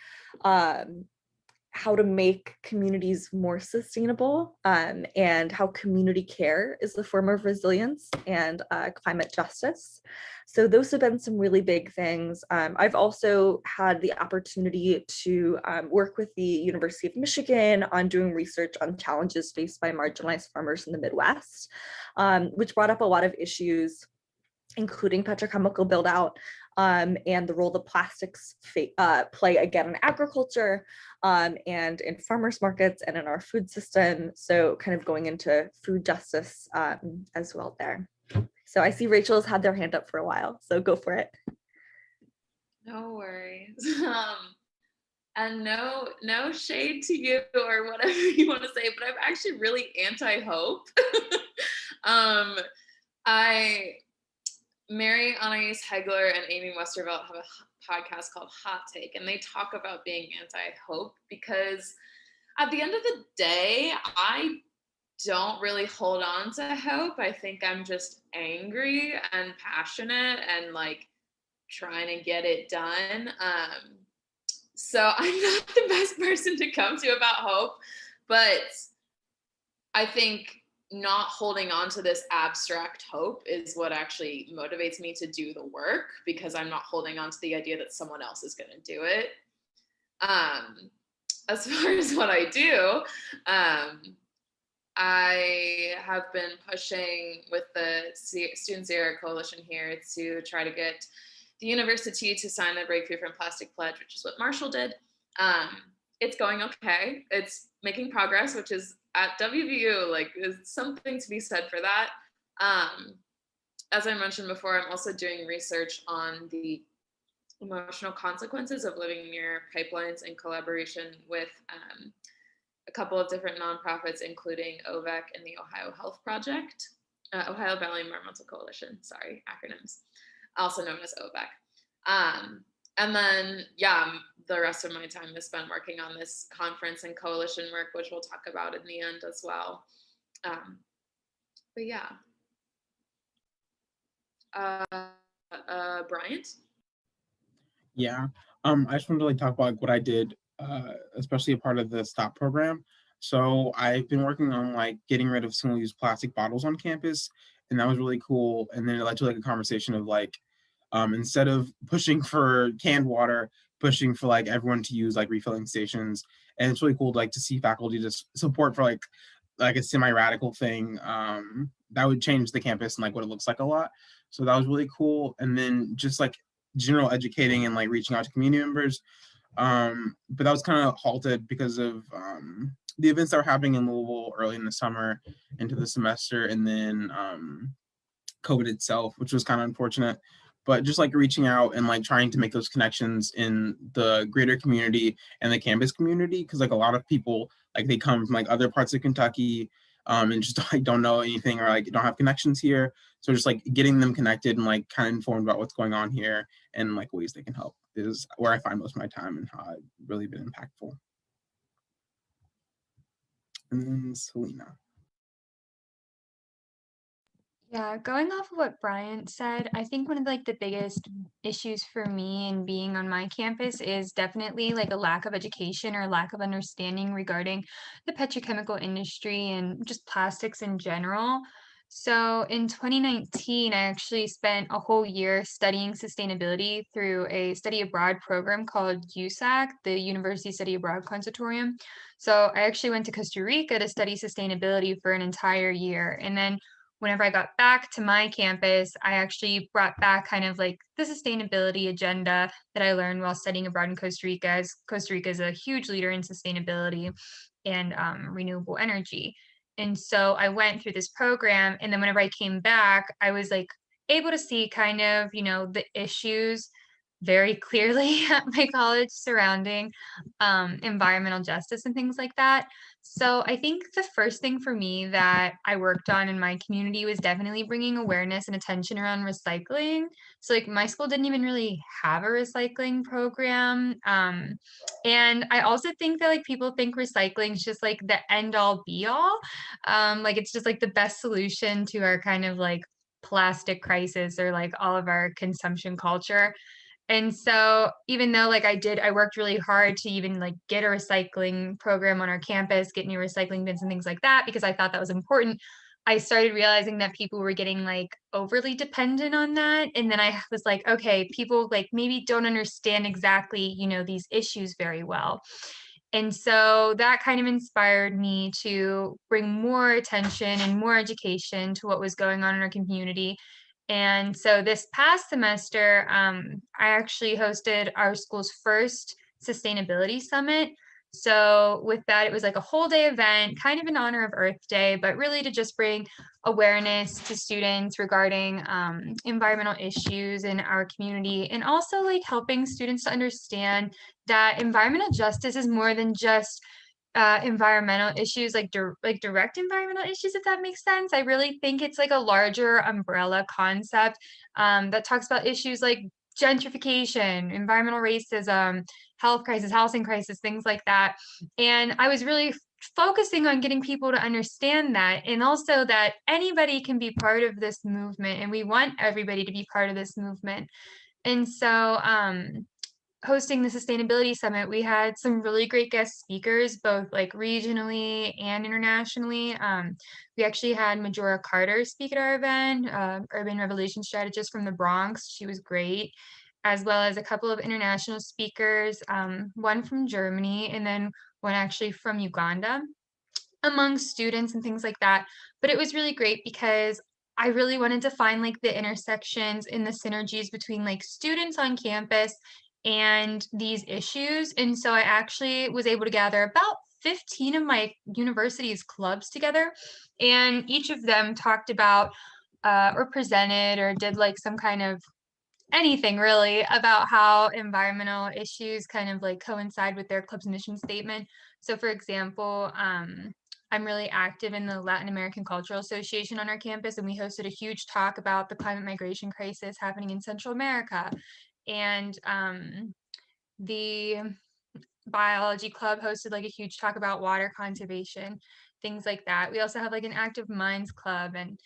H: how to make communities more sustainable and how community care is the form of resilience and climate justice. So those have been some really big things. I've also had the opportunity to work with the University of Michigan on doing research on challenges faced by marginalized farmers in the Midwest, which brought up a lot of issues, including petrochemical build out, and the role that plastics play again in agriculture and in farmers markets and in our food system. So kind of going into food justice as well there. So I see Rachel's had their hand up for a while, so go for it.
F: No worries. And no shade to you or whatever you want to say, but I'm actually really anti-hope. Mary Anais Hegler and Amy Westervelt have a podcast called Hot Take, and they talk about being anti-hope because at the end of the day, I don't really hold on to hope. I think I'm just angry and passionate and like trying to get it done. So I'm not the best person to come to about hope, but I think not holding on to this abstract hope is what actually motivates me to do the work, because I'm not holding on to the idea that someone else is going to do it. As far as what I do, I have been pushing with the Student Zero Coalition here to try to get the university to sign the Break Free from Plastic Pledge, which is what Marshall did. It's going okay. It's making progress, which is at WVU, like, is something to be said for that. As I mentioned before, I'm also doing research on the emotional consequences of living near pipelines in collaboration with a couple of different nonprofits, including OVEC and the Ohio Health Project, Ohio Valley Environmental Coalition, sorry, acronyms, also known as OVEC. And then, yeah, the rest of my time is spent working on this conference and coalition work, which we'll talk about in the end as well. But yeah. Bryant?
G: Yeah. I just wanted to like talk about like what I did, especially a part of the STOP program. So I've been working on like getting rid of single-use plastic bottles on campus, and that was really cool. And then it led to like a conversation of like, instead of pushing for canned water, pushing for like everyone to use like refilling stations. And it's really cool like to see faculty just support for like a semi-radical thing that would change the campus and like what it looks like a lot. So that was really cool. And then just like general educating and like reaching out to community members. But that was kind of halted because of the events that were happening in Louisville early in the summer into the semester, and then COVID itself, which was kind of unfortunate. But just like reaching out and like trying to make those connections in the greater community and the campus community, because like a lot of people, like they come from like other parts of Kentucky and just like don't know anything or like don't have connections here. So just like getting them connected and like kind of informed about what's going on here and like ways they can help is where I find most of my time and how I've really been impactful. And then Selena.
I: Yeah, going off of what Bryant said, I think one of like the biggest issues for me in being on my campus is definitely like a lack of education or lack of understanding regarding the petrochemical industry and just plastics in general. So in 2019, I actually spent a whole year studying sustainability through a study abroad program called USAC, the University Study Abroad Consortium. So I actually went to Costa Rica to study sustainability for an entire year. And then whenever I got back to my campus, I actually brought back kind of like the sustainability agenda that I learned while studying abroad in Costa Rica, as Costa Rica is a huge leader in sustainability and renewable energy. And so I went through this program, and then whenever I came back, I was like able to see kind of, you know, the issues very clearly at my college surrounding environmental justice and things like that. So I think the first thing for me that I worked on in my community was definitely bringing awareness and attention around recycling. So like my school didn't even really have a recycling program. And I also think that like people think recycling is just like the end all be all. Like it's just like the best solution to our kind of like plastic crisis or like all of our consumption culture. And so even though like I worked really hard to even like get a recycling program on our campus, get new recycling bins and things like that, because I thought that was important. I started realizing that people were getting like overly dependent on that. And then I was like, okay, people like maybe don't understand exactly, you know, these issues very well. And so that kind of inspired me to bring more attention and more education to what was going on in our community. And so this past semester, I actually hosted our school's first sustainability summit. So with that, it was like a whole day event, kind of in honor of Earth Day, but really to just bring awareness to students regarding environmental issues in our community, and also like helping students to understand that environmental justice is more than just environmental issues, like direct environmental issues, if that makes sense. I really think it's like a larger umbrella concept that talks about issues like gentrification, environmental racism, health crisis, housing crisis, things like that. And I was really focusing on getting people to understand that, and also that anybody can be part of this movement, and we want everybody to be part of this movement. And so hosting the sustainability summit, we had some really great guest speakers, both like regionally and internationally. We actually had Majora Carter speak at our event, urban revolution strategist from the Bronx. She was great, as well as a couple of international speakers, one from Germany and then one actually from Uganda. among students and things like that. But it was really great because I really wanted to find like the intersections and the synergies between like students on campus and these issues. And so I actually was able to gather about 15 of my university's clubs together, and each of them talked about or presented or did like some kind of anything really about how environmental issues kind of like coincide with their club's mission statement. So for example, I'm really active in the Latin American Cultural Association on our campus, and we hosted a huge talk about the climate migration crisis happening in Central America. And the biology club hosted like a huge talk about water conservation, things like that. We also have like an active minds club, and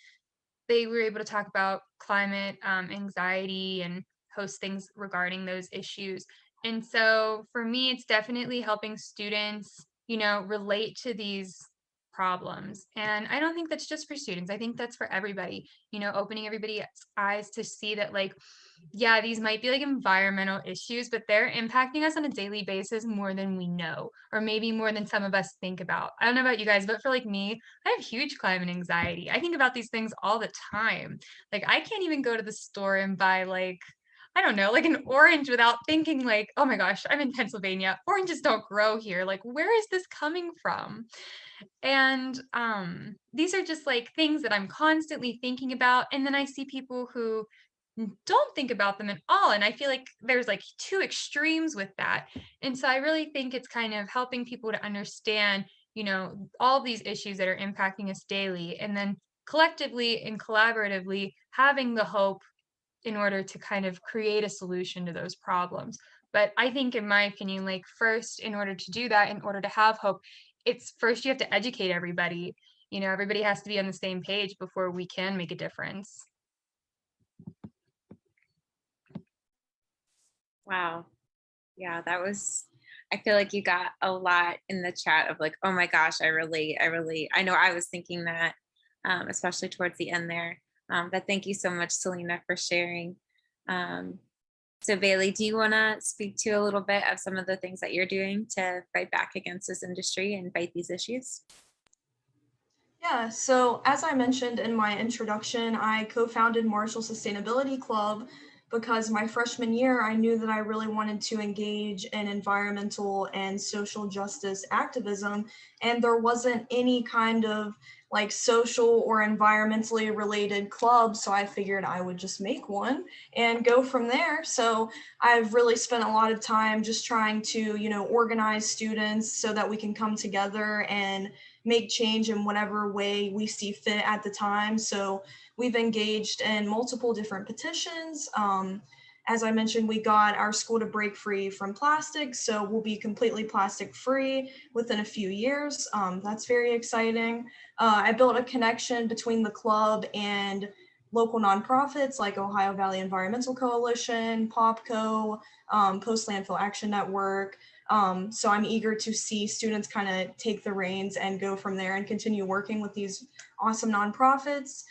I: they were able to talk about climate anxiety and host things regarding those issues. And so for me, it's definitely helping students, you know, relate to these problems. And I don't think that's just for students. I think that's for everybody, you know, opening everybody's eyes to see that like, yeah, these might be like environmental issues, but they're impacting us on a daily basis more than we know, or maybe more than some of us think about. I don't know about you guys, but for like me, I have huge climate anxiety. I think about these things all the time. Like I can't even go to the store and buy like, I don't know, like an orange without thinking like, oh my gosh, I'm in Pennsylvania. Oranges don't grow here. Like, where is this coming from? And these are just like things that I'm constantly thinking about. And then I see people who don't think about them at all. And I feel like there's like two extremes with that. And so I really think it's kind of helping people to understand, you know, all these issues that are impacting us daily, and then collectively and collaboratively having the hope in order to kind of create a solution to those problems. But I think, in my opinion, like first, in order to do that, in order to have hope, it's first you have to educate everybody. You know, everybody has to be on the same page before we can make a difference.
E: Wow. Yeah, that was, I feel like you got a lot in the chat of like, oh my gosh, I relate. I know I was thinking that, especially towards the end there. But thank you so much, Selena, for sharing. So Bailey, do you want to speak to a little bit of some of the things that you're doing to fight back against this industry and fight these issues?
J: Yeah, so as I mentioned in my introduction, I co-founded Marshall Sustainability Club because my freshman year, I knew that I really wanted to engage in environmental and social justice activism, and there wasn't any kind of like social or environmentally related club, so I figured I would just make one and go from there. So I've really spent a lot of time just trying to, you know, organize students so that we can come together and make change in whatever way we see fit at the time. So we've engaged in multiple different petitions. As I mentioned, we got our school to break free from plastic, so we'll be completely plastic free within a few years. That's very exciting. I built a connection between the club and local nonprofits like Ohio Valley Environmental Coalition, POPCO, Post Landfill Action Network. So I'm eager to see students kind of take the reins and go from there and continue working with these awesome nonprofits.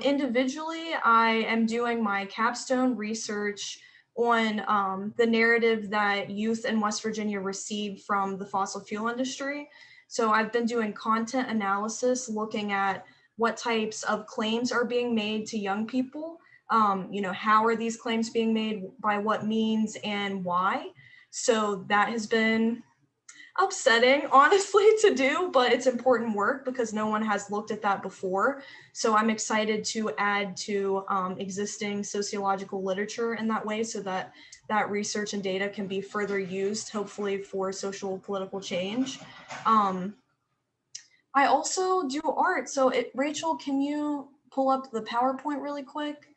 J: Individually, I am doing my capstone research on the narrative that youth in West Virginia received from the fossil fuel industry. So I've been doing content analysis, looking at what types of claims are being made to young people. You know, how are these claims being made, by what means, and why? So that has been upsetting, honestly, to do, but it's important work because no one has looked at that before. So I'm excited to add to existing sociological literature in that way so that that research and data can be further used, hopefully for social political change. I also do art. So Rachel, can you pull up the PowerPoint really quick?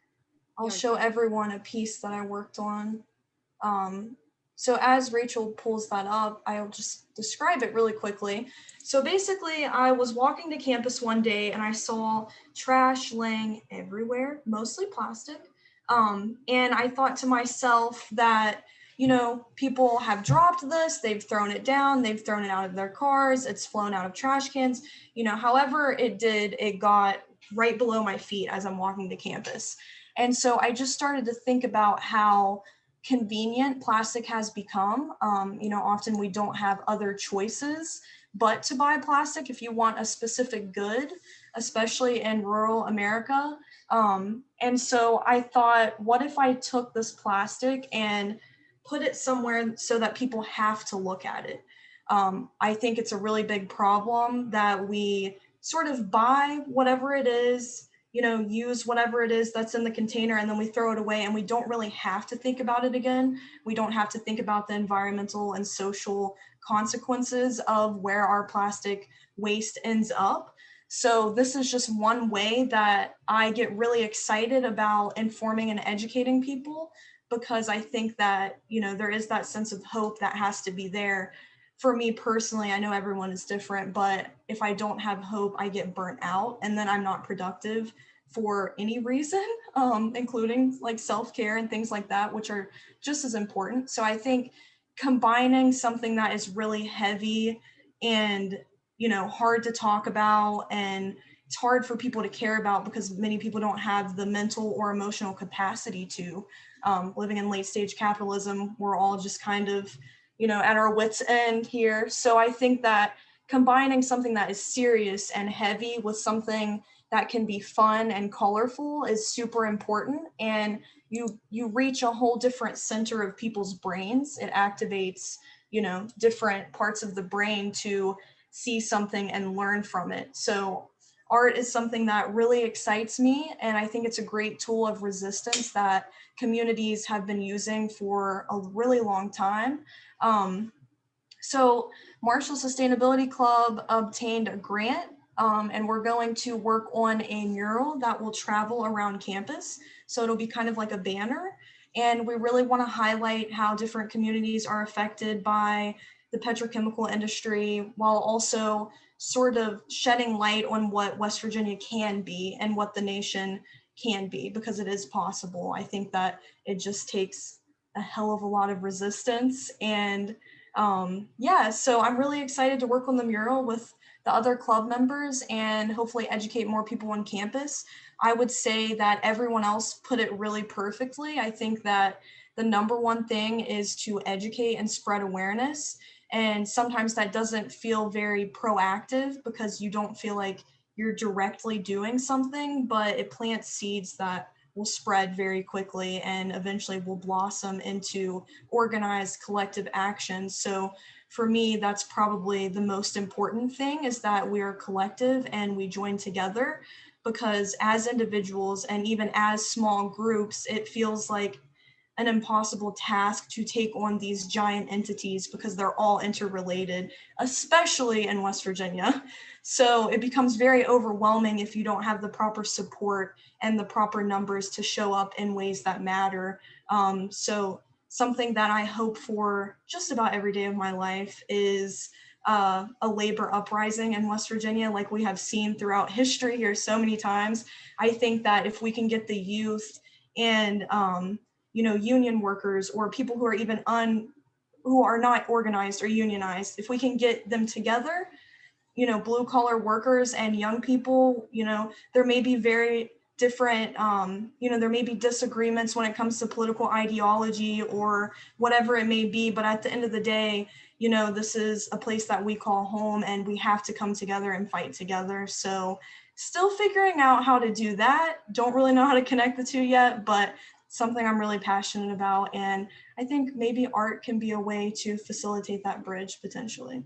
J: I'll show everyone a piece that I worked on. So as Rachel pulls that up, I'll just describe it really quickly. So basically, I was walking to campus one day and I saw trash laying everywhere, mostly plastic. And I thought to myself that, you know, people have dropped this, they've thrown it down, they've thrown it out of their cars, it's flown out of trash cans, you know, however it did, it got right below my feet as I'm walking to campus. And so I just started to think about how convenient plastic has become. You know, often we don't have other choices, but to buy plastic if you want a specific good, especially in rural America. And so I thought, what if I took this plastic and put it somewhere so that people have to look at it? I think it's a really big problem that we sort of buy whatever it is, use whatever it is that's in the container, and then we throw it away and we don't really have to think about it again. We don't have to think about the environmental and social consequences of where our plastic waste ends up. So this is just one way that I get really excited about informing and educating people, because I think that, there is that sense of hope that has to be there. For me personally, I know everyone is different, but if I don't have hope, I get burnt out and then I'm not productive for any reason, including like self-care and things like that, which are just as important. So I think combining something that is really heavy and, hard to talk about, and it's hard for people to care about because many people don't have the mental or emotional capacity to. Living in late stage capitalism, we're all just kind of, at our wits' end here. So I think that combining something that is serious and heavy with something that can be fun and colorful is super important. And you reach a whole different center of people's brains. It activates, different parts of the brain to see something and learn from it. So art is something that really excites me. And I think it's a great tool of resistance that communities have been using for a really long time. So Marshall Sustainability Club obtained a grant, and we're going to work on a mural that will travel around campus. So it'll be kind of like a banner. And we really want to highlight how different communities are affected by the petrochemical industry, while also sort of shedding light on what West Virginia can be and what the nation can be, because it is possible. I think that it just takes a hell of a lot of resistance. And so I'm really excited to work on the mural with the other club members and hopefully educate more people on campus. I would say that everyone else put it really perfectly. I think that the number one thing is to educate and spread awareness. And sometimes that doesn't feel very proactive because you don't feel like you're directly doing something, but it plants seeds that will spread very quickly and eventually will blossom into organized collective action. So for me, that's probably the most important thing, is that we are collective and we join together, because as individuals and even as small groups, it feels like an impossible task to take on these giant entities because they're all interrelated, especially in West Virginia. So it becomes very overwhelming if you don't have the proper support and the proper numbers to show up in ways that matter. So something that I hope for just about every day of my life is a labor uprising in West Virginia, like we have seen throughout history here so many times. I think that if we can get the youth and union workers or people who are even who are not organized or unionized, if we can get them together, blue collar workers and young people, there may be very different, there may be disagreements when it comes to political ideology or whatever it may be, but at the end of the day, this is a place that we call home and we have to come together and fight together. So still figuring out how to do that. Don't really know how to connect the two yet, but something I'm really passionate about. And I think maybe art can be a way to facilitate that bridge potentially.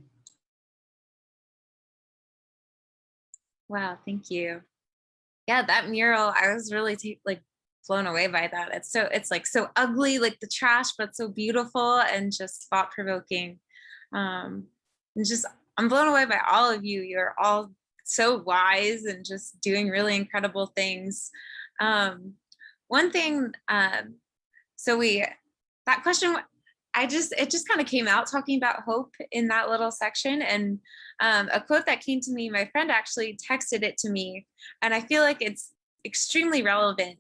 E: Wow, thank you. Yeah, that mural, I was really blown away by that. It's like so ugly, like the trash, but so beautiful and just thought provoking. And just, I'm blown away by all of you. You're all so wise and just doing really incredible things. One thing, that question, it just kind of came out talking about hope in that little section. And a quote that came to me, my friend actually texted it to me, and I feel like it's extremely relevant.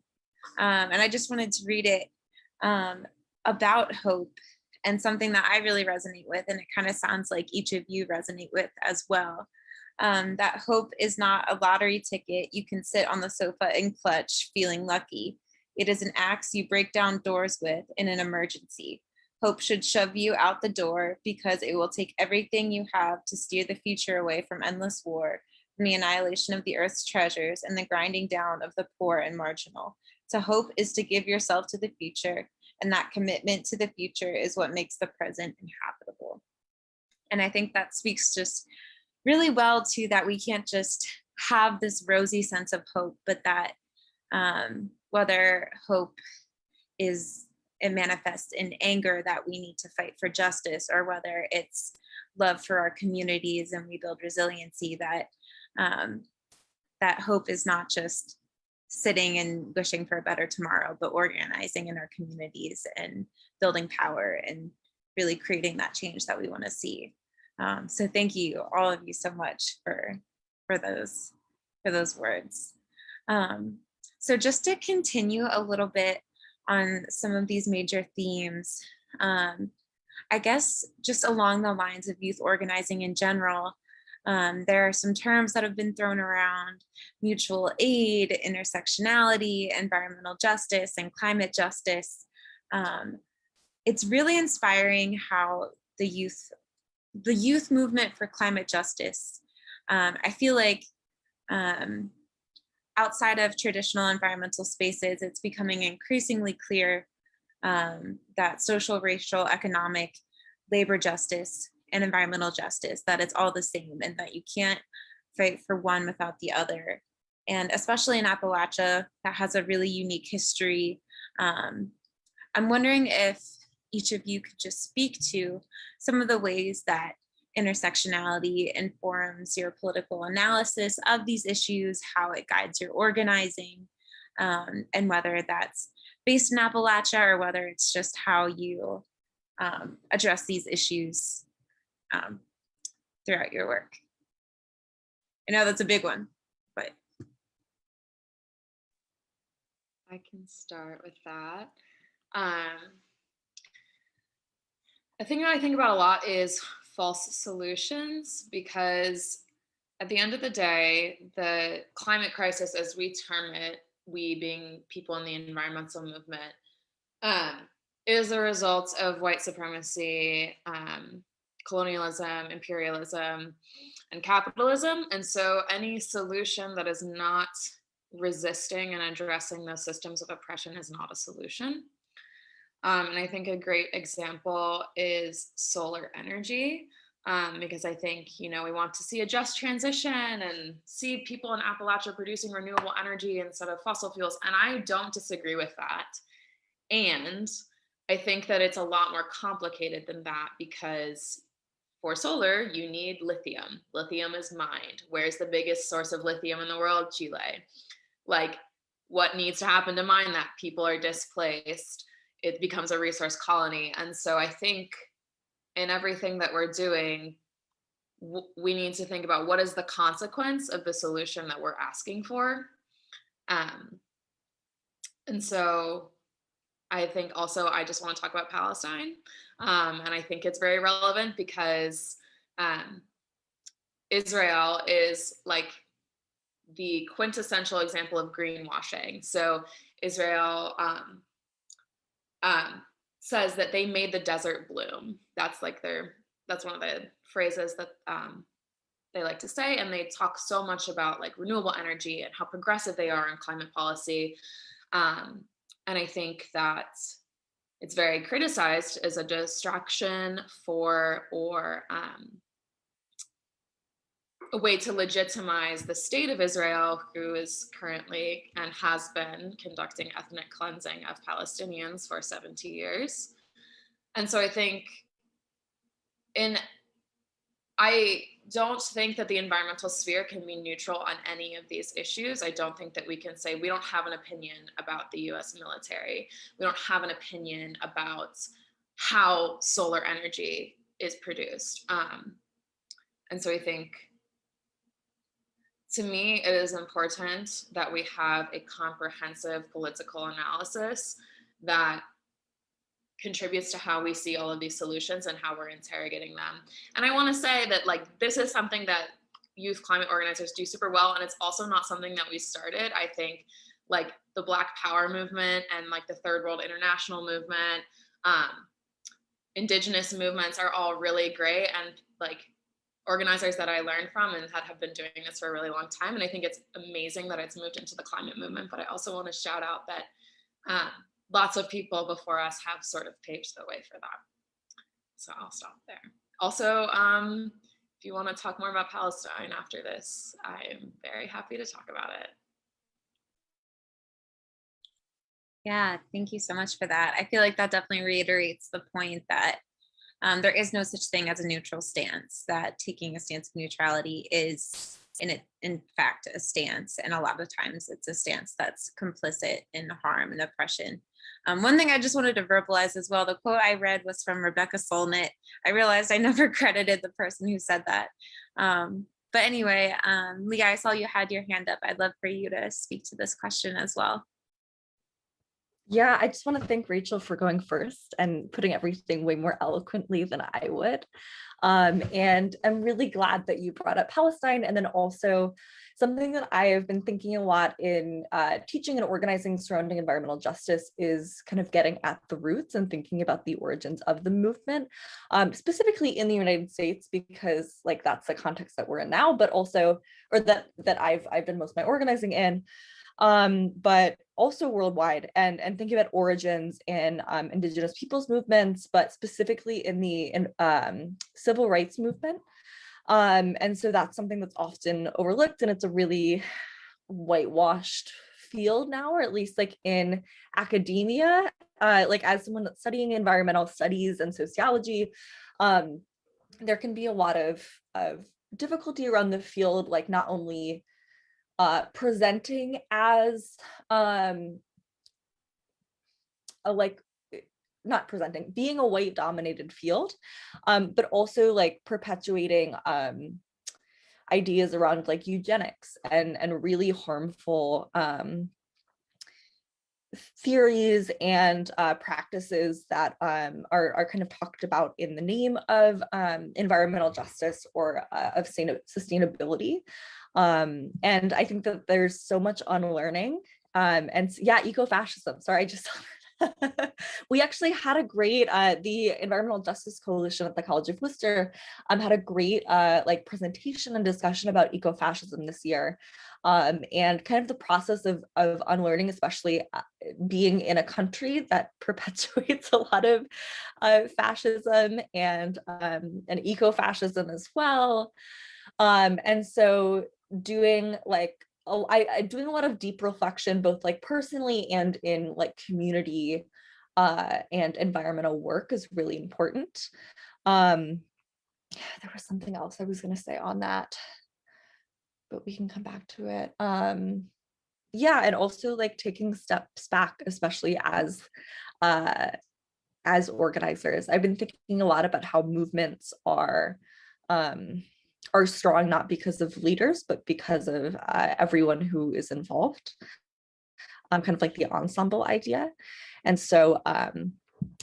E: And I just wanted to read it about hope, and something that I really resonate with, and it kind of sounds like each of you resonate with as well. That hope is not a lottery ticket you can sit on the sofa and clutch, feeling lucky. It is an axe you break down doors with in an emergency. Hope should shove you out the door because it will take everything you have to steer the future away from endless war, from the annihilation of the earth's treasures and the grinding down of the poor and marginal. To hope is to give yourself to the future, and that commitment to the future is what makes the present inhabitable. And I think that speaks just really well to that we can't just have this rosy sense of hope, but that whether hope is it manifests in anger that we need to fight for justice, or whether it's love for our communities and we build resiliency, that that hope is not just sitting and wishing for a better tomorrow, but organizing in our communities and building power and really creating that change that we want to see. So thank you, all of you, so much for those words. So just to continue a little bit on some of these major themes, I guess just along the lines of youth organizing in general, there are some terms that have been thrown around: mutual aid, intersectionality, environmental justice, and climate justice. It's really inspiring how the youth movement for climate justice, I feel like outside of traditional environmental spaces, it's becoming increasingly clear that social, racial, economic, labor justice, and environmental justice, that it's all the same, and that you can't fight for one without the other. And especially in Appalachia, that has a really unique history. I'm wondering if each of you could just speak to some of the ways that intersectionality informs your political analysis of these issues, how it guides your organizing, and whether that's based in Appalachia or whether it's just how you address these issues throughout your work. I know that's a big one, but.
F: I can start with that. A thing that I think about a lot is false solutions, because at the end of the day, the climate crisis, as we term it, we being people in the environmental movement, is a result of white supremacy, colonialism, imperialism, and capitalism. And so any solution that is not resisting and addressing those systems of oppression is not a solution. And I think a great example is solar energy, because I think, we want to see a just transition and see people in Appalachia producing renewable energy instead of fossil fuels. And I don't disagree with that. And I think that it's a lot more complicated than that, because for solar, you need lithium. Lithium is mined. Where's the biggest source of lithium in the world? Chile. Like, what needs to happen to mine that? People are displaced. It becomes a resource colony. And so I think in everything that we're doing, we need to think about what is the consequence of the solution that we're asking for. And so I think also I just want to talk about Palestine. And I think it's very relevant because Israel is like the quintessential example of greenwashing. So Israel says that they made the desert bloom. That's one of the phrases that they like to say. And they talk so much about like renewable energy and how progressive they are in climate policy. And I think that it's very criticized as a distraction for, or a way to legitimize the state of Israel, who is currently and has been conducting ethnic cleansing of Palestinians for 70 years. And so I think I don't think that the environmental sphere can be neutral on any of these issues. I don't think that we can say we don't have an opinion about the US military. We don't have an opinion about how solar energy is produced. And so I think, to me, it is important that we have a comprehensive political analysis that contributes to how we see all of these solutions and how we're interrogating them. And I want to say that this is something that youth climate organizers do super well, and it's also not something that we started. I think the Black Power movement and the Third World International movement Indigenous movements are all really great, and like organizers that I learned from and that have been doing this for a really long time. And I think it's amazing that it's moved into the climate movement. But I also want to shout out that lots of people before us have sort of paved the way for that. So I'll stop there. Also, if you want to talk more about Palestine after this, I'm very happy to talk about it.
E: Yeah, thank you so much for that. I feel like that definitely reiterates the point that there is no such thing as a neutral stance, that taking a stance of neutrality is in fact a stance, and a lot of times it's a stance that's complicit in harm and oppression. One thing I just wanted to verbalize as well, the quote I read was from Rebecca Solnit. I realized I never credited the person who said that. But anyway, Leah, I saw you had your hand up. I'd love for you to speak to this question as well.
H: Yeah, I just want to thank Rachel for going first and putting everything way more eloquently than I would. And I'm really glad that you brought up Palestine. And then also something that I have been thinking a lot in teaching and organizing surrounding environmental justice is kind of getting at the roots and thinking about the origins of the movement, specifically in the United States, because like that's the context that we're in now, but also, or that I've done most of my organizing in. But also worldwide, and thinking about origins in Indigenous peoples movements, but specifically in the civil rights movement. And so that's something that's often overlooked, and it's a really whitewashed field now, or at least like in academia, like as someone that's studying environmental studies and sociology, there can be a lot of difficulty around the field, like not only presenting as being a white dominated field, but also like perpetuating ideas around like eugenics and really harmful theories and practices that are kind of talked about in the name of environmental justice or of sustainability. And I think that there's so much unlearning. And yeah, ecofascism. Sorry, I just we actually had a great the Environmental Justice Coalition at the College of Worcester had a great like presentation and discussion about ecofascism this year. And kind of the process of unlearning, especially being in a country that perpetuates a lot of fascism and ecofascism as well. And so doing like doing a lot of deep reflection, both like personally and in like community and environmental work is really important. There was something else I was going to say on that, but we can come back to it. Yeah, and also like taking steps back, especially as organizers. I've been thinking a lot about how movements are strong, not because of leaders, but because of everyone who is involved, kind of like the ensemble idea. And so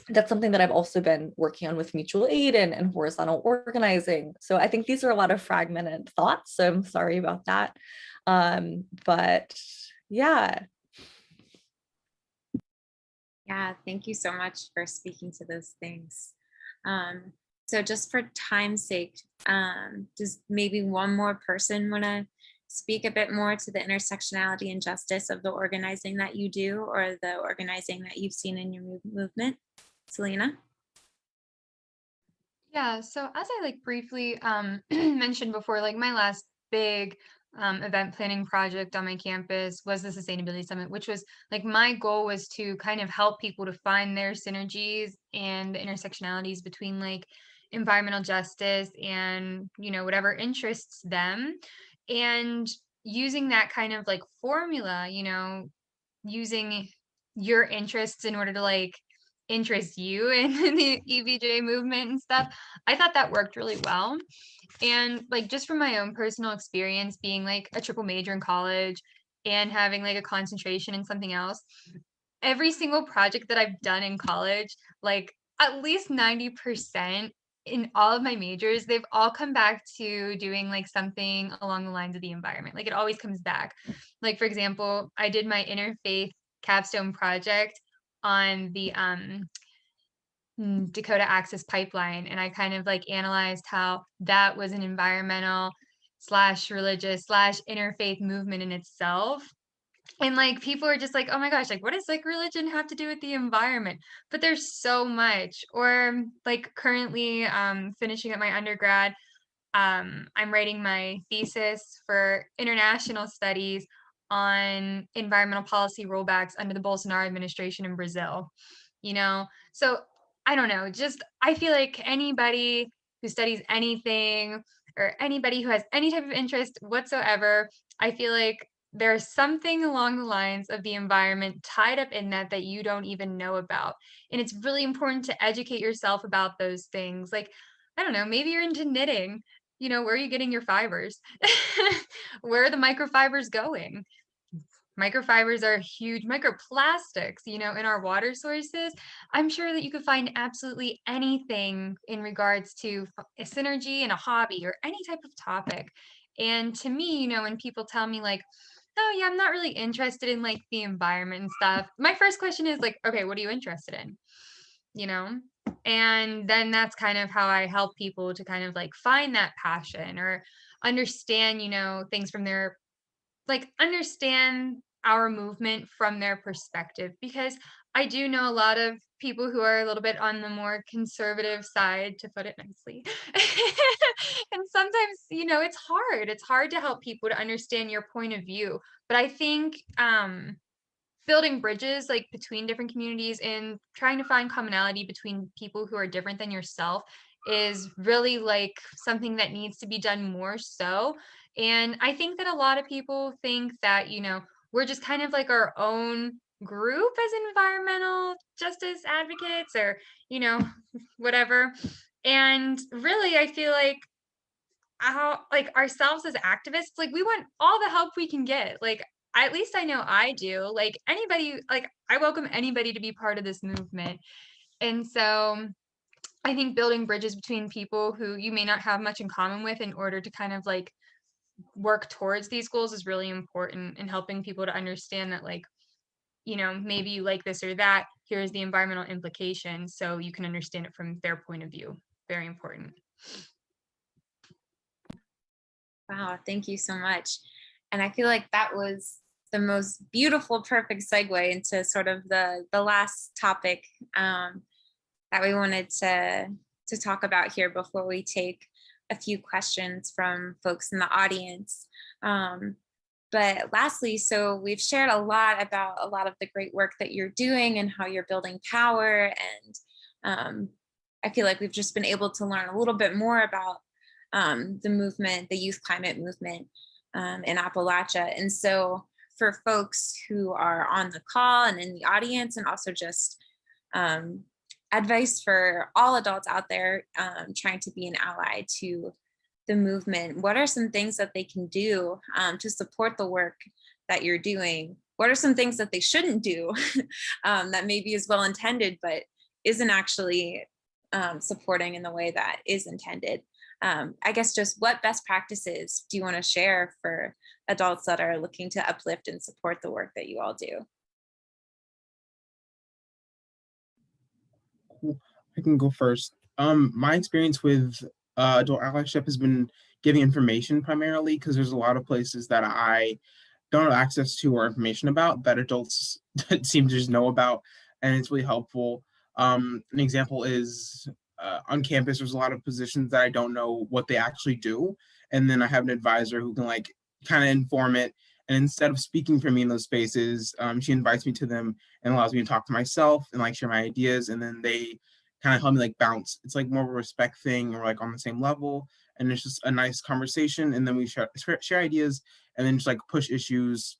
H: that's something that I've also been working on with mutual aid and horizontal organizing. So I think these are a lot of fragmented thoughts, so I'm sorry about that. But yeah.
E: Yeah, thank you so much for speaking to those things. So just for time's sake, does maybe one more person want to speak a bit more to the intersectionality and justice of the organizing that you do, or the organizing that you've seen in your movement? Selena?
I: Yeah, so as I like briefly mentioned before, like my last big event planning project on my campus was the Sustainability Summit, which was like my goal was to kind of help people to find their synergies and the intersectionalities between like environmental justice and, you know, whatever interests them, and using that kind of like formula, you know, using your interests in order to like interest you in the EVJ movement and stuff. I thought that worked really well. And like just from my own personal experience being like a triple major in college and having like a concentration in something else, every single project that I've done in college, like at least 90% in all of my majors, they've all come back to doing like something along the lines of the environment. Like it always comes back. Like for example, I did my interfaith capstone project on the Dakota Access Pipeline, and I kind of like analyzed how that was an environmental slash religious slash interfaith movement in itself. And like people are just like, oh my gosh, like what does like religion have to do with the environment? But there's so much. Or like currently finishing up my undergrad, I'm writing my thesis for international studies on environmental policy rollbacks under the Bolsonaro administration in Brazil. You know, so I don't know, just I feel like anybody who studies anything or anybody who has any type of interest whatsoever, I feel like there's something along the lines of the environment tied up in that that you don't even know about. And it's really important to educate yourself about those things. Like, I don't know, maybe you're into knitting. You know, where are you getting your fibers? Where are the microfibers going? Microfibers are huge. Microplastics, you know, in our water sources. I'm sure that you could find absolutely anything in regards to a synergy and a hobby or any type of topic. And to me, you know, when people tell me like, oh yeah, I'm not really interested in like the environment and stuff, my first question is like, okay, what are you interested in? You know? And then that's kind of how I help people to kind of like find that passion or understand, you know, things from their like understand our movement from their perspective, because I do know a lot of people who are a little bit on the more conservative side, to put it nicely. And sometimes, you know, it's hard. It's hard to help people to understand your point of view. But I think building bridges like between different communities and trying to find commonality between people who are different than yourself is really like something that needs to be done more so. And I think that a lot of people think that, you know, we're just kind of like our own group as environmental justice advocates or, you know, whatever. And really, I feel like how like ourselves as activists, like we want all the help we can get. Like at least I know I do. Like anybody, like I welcome anybody to be part of this movement. And so I think building bridges between people who you may not have much in common with in order to kind of like work towards these goals is really important in helping people to understand that like, you know, maybe you like this or that, here's the environmental implication so you can understand it from their point of view. Very important.
E: Wow, thank you so much. And I feel like that was the most beautiful, perfect segue into sort of the last topic that we wanted to talk about here before we take a few questions from folks in the audience. But lastly, so we've shared a lot about a lot of the great work that you're doing and how you're building power. And I feel like we've just been able to learn a little bit more about the movement, the youth climate movement in Appalachia. And so for folks who are on the call and in the audience, and also just advice for all adults out there trying to be an ally to the movement, what are some things that they can do to support the work that you're doing? What are some things that they shouldn't do that maybe is well intended, but isn't actually supporting in the way that is intended? I guess just what best practices do you want to share for adults that are looking to uplift and support the work that you all do?
G: Cool. I can go first. My experience with adult allyship has been giving information primarily, because there's a lot of places that I don't have access to or information about that adults seem to just know about, and it's really helpful. An example is on campus, there's a lot of positions that I don't know what they actually do, and then I have an advisor who can like kind of inform it. And instead of speaking for me in those spaces, she invites me to them and allows me to talk to myself and like share my ideas, and then they kind of help me like bounce. It's like more of a respect thing, or like on the same level, and it's just a nice conversation. And then we share ideas, and then just like push issues,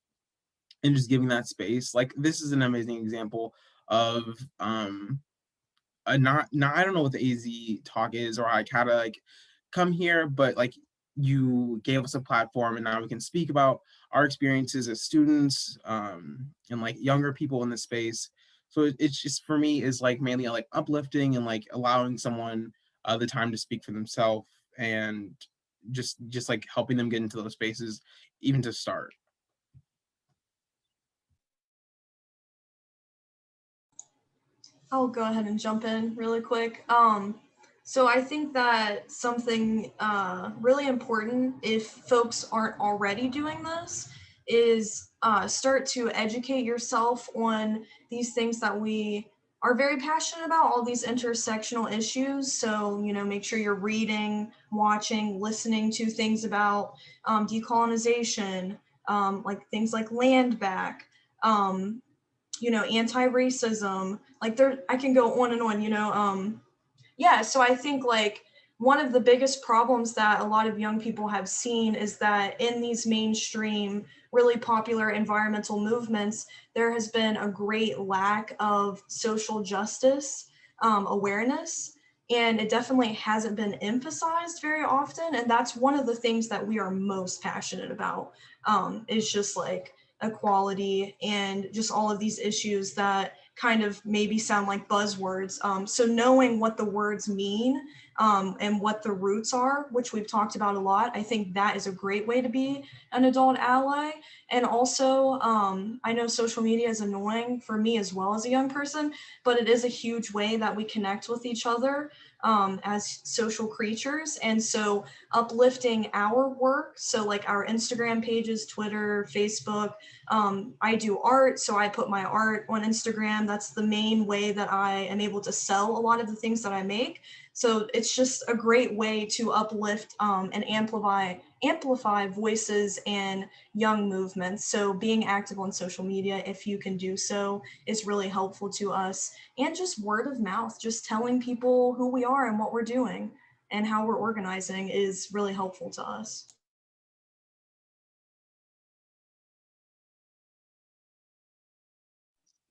G: and just giving that space. Like this is an amazing example of not I don't know what the AZ talk is, or like how to like come here, but like you gave us a platform, and now we can speak about our experiences as students and like younger people in the space. So it's just, for me, is like mainly like uplifting and like allowing someone the time to speak for themselves, and just like helping them get into those spaces even to start.
J: I'll go ahead and jump in really quick. So I think that something really important, if folks aren't already doing this, is start to educate yourself on these things that we are very passionate about, all these intersectional issues. So, you know, make sure you're reading, watching, listening to things about decolonization, like things like land back, you know, anti-racism, like there, I can go on and on, you know. Yeah, so I think like one of the biggest problems that a lot of young people have seen is that in these mainstream, really popular environmental movements, there has been a great lack of social justice awareness. And it definitely hasn't been emphasized very often. And that's one of the things that we are most passionate about, is just like equality and just all of these issues that kind of maybe sound like buzzwords. So knowing what the words mean and what the roots are, which we've talked about a lot, I think that is a great way to be an adult ally. And also, I know social media is annoying for me as well as a young person, but it is a huge way that we connect with each other as social creatures. And so uplifting our work, so like our Instagram pages, Twitter, Facebook, I do art, so I put my art on Instagram. That's the main way that I am able to sell a lot of the things that I make. So it's just a great way to uplift and amplify voices and young movements. So being active on social media, if you can do so, is really helpful to us. And just word of mouth, just telling people who we are and what we're doing and how we're organizing is really helpful to us.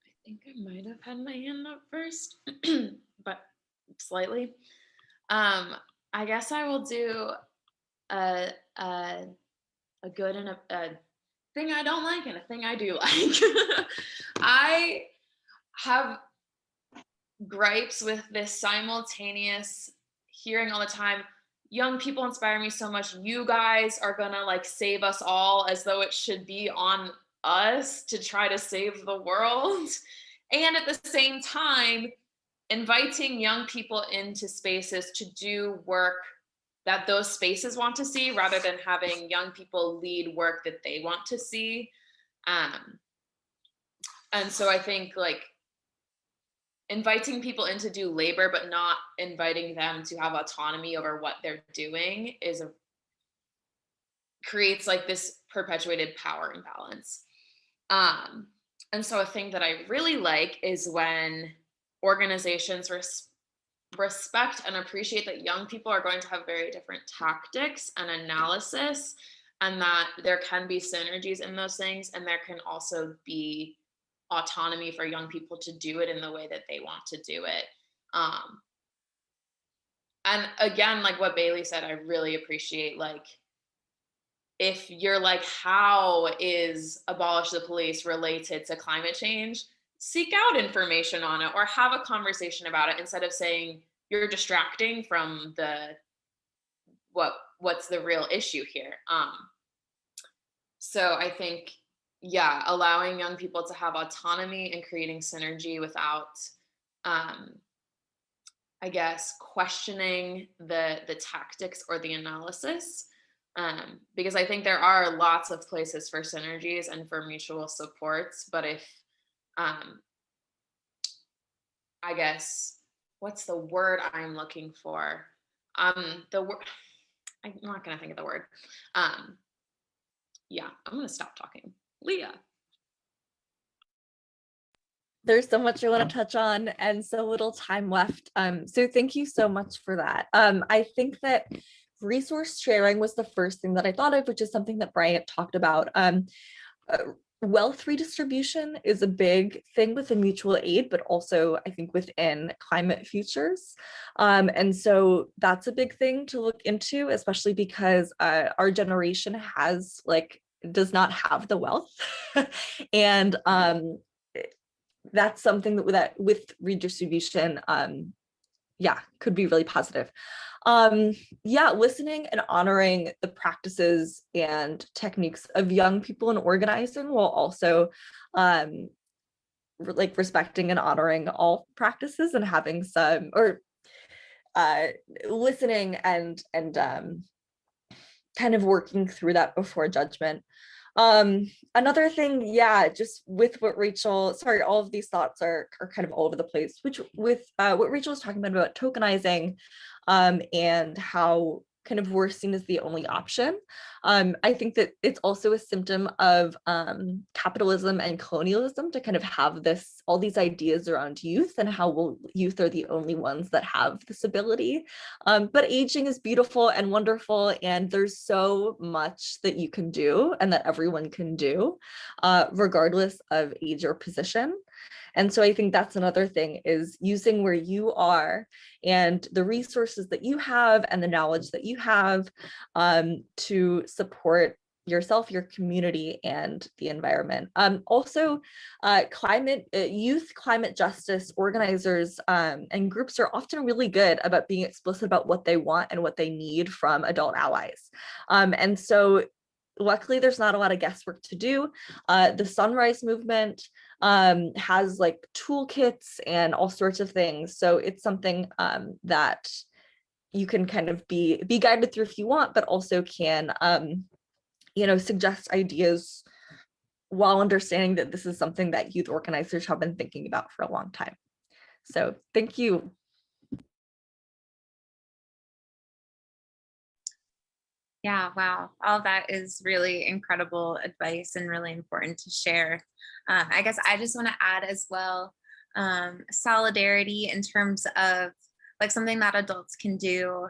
F: I think I might have had my hand up first, but slightly. I guess I will do a good and a thing I don't like and a thing I do like. I have gripes with this simultaneous hearing all the time. Young people inspire me so much. You guys are gonna like save us all, as though it should be on us to try to save the world. And at the same time, inviting young people into spaces to do work that those spaces want to see, rather than having young people lead work that they want to see. And so I think like inviting people in to do labor, but not inviting them to have autonomy over what they're doing creates like this perpetuated power imbalance. And so a thing that I really like is when organizations respect and appreciate that young people are going to have very different tactics and analysis, and that there can be synergies in those things, and there can also be autonomy for young people to do it in the way that they want to do it. And again, like what Bailey said, I really appreciate, like, if you're like, how is abolish the police related to climate change? Seek out information on it or have a conversation about it, instead of saying you're distracting from what's the real issue here. So I think, yeah, allowing young people to have autonomy and creating synergy without, I guess, questioning the tactics or the analysis. Because I think there are lots of places for synergies and for mutual supports, but if, I guess, what's the word I'm looking for? The word, I'm not gonna think of the word. Yeah, I'm gonna stop talking. Leah.
H: There's so much I want to touch on and so little time left. So thank you so much for that. I think that resource sharing was the first thing that I thought of, which is something that Bryant talked about. Wealth redistribution is a big thing within mutual aid, but also I think within climate futures. And so that's a big thing to look into, especially because our generation does not have the wealth. And that's something that with redistribution, could be really positive. Listening and honoring the practices and techniques of young people in organizing, while also like respecting and honoring all practices and having some, or listening and kind of working through that before judgment. Another thing, yeah, just with what Rachel, sorry, all of these thoughts are kind of all over the place, which with what Rachel was talking about tokenizing, and how kind of we're seen as the only option. I think that it's also a symptom of capitalism and colonialism to kind of have all these ideas around youth and how youth are the only ones that have this ability. But aging is beautiful and wonderful, and there's so much that you can do and that everyone can do, regardless of age or position. And so I think that's another thing, is using where you are and the resources that you have and the knowledge that you have, to support yourself, your community, and the environment. Also, youth climate justice organizers and groups are often really good about being explicit about what they want and what they need from adult allies. And so luckily, there's not a lot of guesswork to do. The Sunrise Movement has like toolkits and all sorts of things. So it's something that you can kind of be guided through if you want, but also can, suggest ideas while understanding that this is something that youth organizers have been thinking about for a long time. So thank you.
E: Yeah, wow. All that is really incredible advice and really important to share. I guess I just want to add as well, solidarity in terms of like something that adults can do,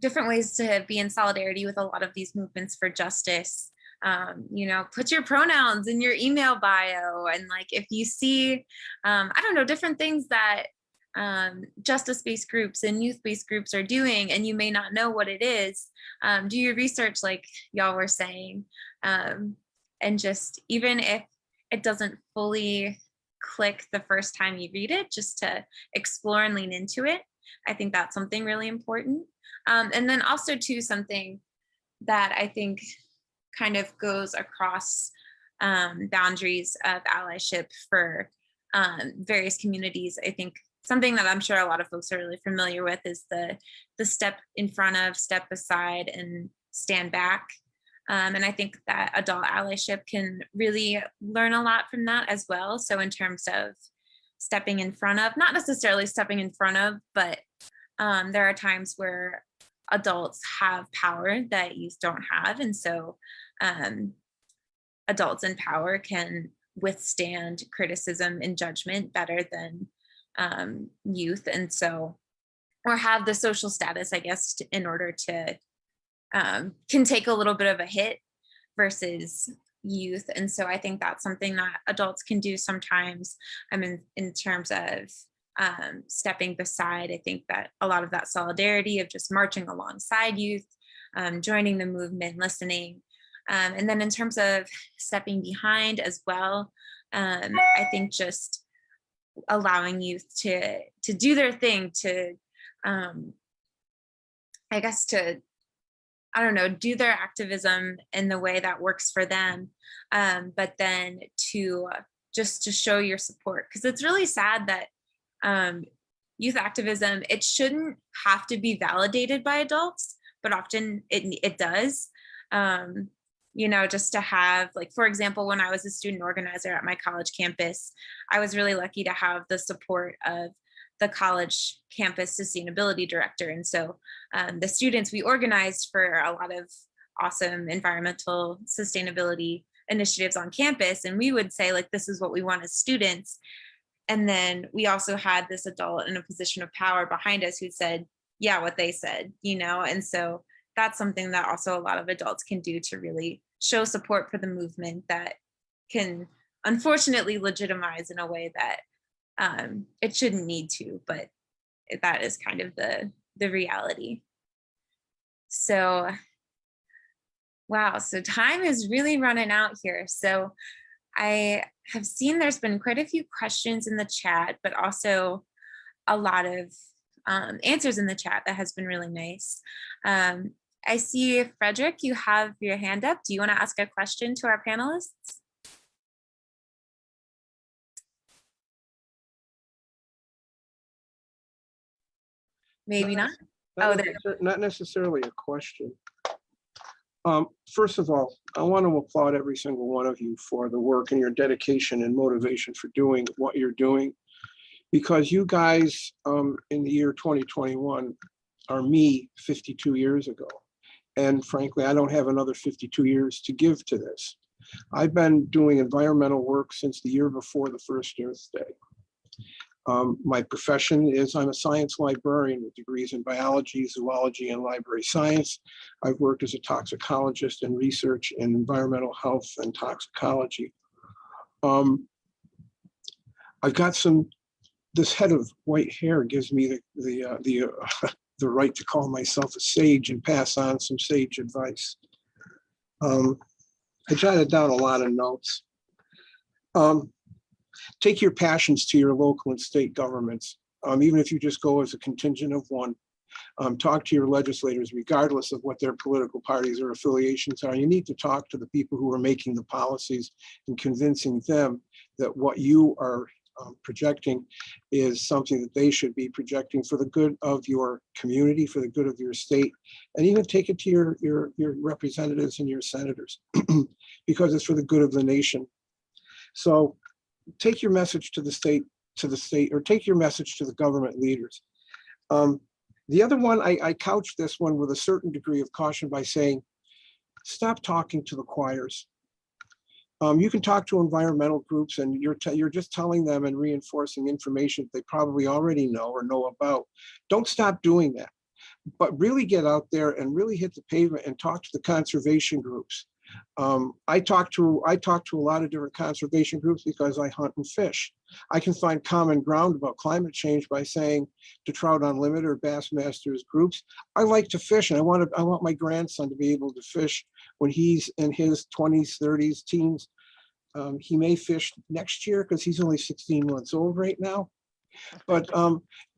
E: different ways to be in solidarity with a lot of these movements for justice. Put your pronouns in your email bio, and like if you see, I don't know, different things that justice-based groups and youth-based groups are doing, and you may not know what it is, do your research like y'all were saying, and just even if it doesn't fully click the first time you read it, just to explore and lean into it. I think that's something really important. And then also too, something that I think kind of goes across boundaries of allyship for various communities. I think something that I'm sure a lot of folks are really familiar with is the step in front of, step beside, and stand back. And I think that adult allyship can really learn a lot from that as well. So in terms of stepping in front of, not necessarily stepping in front of, but there are times where adults have power that youth don't have. And so adults in power can withstand criticism and judgment better than youth. And so, or have the social status, I guess, in order to, can take a little bit of a hit versus youth. And so I think that's something that adults can do sometimes. I mean, in terms of stepping beside, I think that a lot of that solidarity of just marching alongside youth, joining the movement, listening. And then in terms of stepping behind as well, I think just allowing youth to do their thing, to, I guess, to, I don't know, do their activism in the way that works for them, but then to just to show your support. Because it's really sad that youth activism, it shouldn't have to be validated by adults, but often it does. Just to have, like, for example, when I was a student organizer at my college campus, I was really lucky to have the support of the college campus sustainability director. And so the students, we organized for a lot of awesome environmental sustainability initiatives on campus. And we would say, like, this is what we want as students. And then we also had this adult in a position of power behind us who said, yeah, what they said, and so that's something that also a lot of adults can do to really show support for the movement that can unfortunately legitimize in a way that it shouldn't need to, but that is kind of the reality. So, wow, so time is really running out here. So I have seen there's been quite a few questions in the chat, but also a lot of answers in the chat that has been really nice. I see, Frederick, you have your hand up. Do you want to ask a question to our panelists? Maybe not.
K: Not,
E: Oh, there.
K: not necessarily a question. First of all, I want to applaud every single one of you for the work and your dedication and motivation for doing what you're doing, because you guys in the year 2021 are me 52 years ago. And frankly, I don't have another 52 years to give to this. I've been doing environmental work since the year before the first Earth Day. My profession is I'm a science librarian with degrees in biology, zoology, and library science. I've worked as a toxicologist and research in environmental health and toxicology. I've got this head of white hair gives me the right to call myself a sage and pass on some sage advice. I jotted down a lot of notes. Take your passions to your local and state governments, even if you just go as a contingent of one. Talk to your legislators, regardless of what their political parties or affiliations are. You need to talk to the people who are making the policies and convincing them that what you are projecting is something that they should be projecting for the good of your community, for the good of your state, and even take it to your representatives and your senators, because it's for the good of the nation. So take your message to the state, or take your message to the government leaders. The other one, I couched this one with a certain degree of caution by saying, stop talking to the choirs. You can talk to environmental groups and you're just telling them and reinforcing information they probably already know or know about. Don't stop doing that, but really get out there and really hit the pavement and talk to the conservation groups. I talk to a lot of different conservation groups because I hunt and fish. I can find common ground about climate change by saying to Trout Unlimited or Bassmasters groups, I like to fish and I want my grandson to be able to fish when he's in his 20s, 30s, teens. He may fish next year because he's only 16 months old right now. But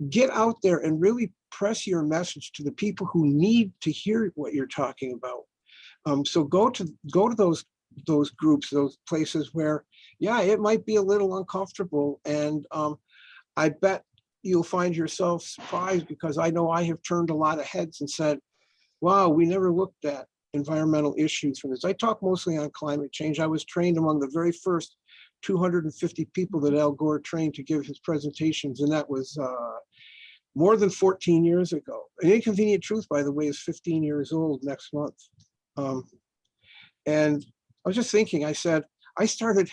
K: get out there and really press your message to the people who need to hear what you're talking about. So go to those groups, those places where, yeah, it might be a little uncomfortable. And I bet you'll find yourself surprised, because I know I have turned a lot of heads and said, wow, we never looked at environmental issues from this. I talk mostly on climate change. I was trained among the very first 250 people that Al Gore trained to give his presentations. And that was more than 14 years ago. An Inconvenient Truth, by the way, is 15 years old next month. And I was just thinking, I said, I started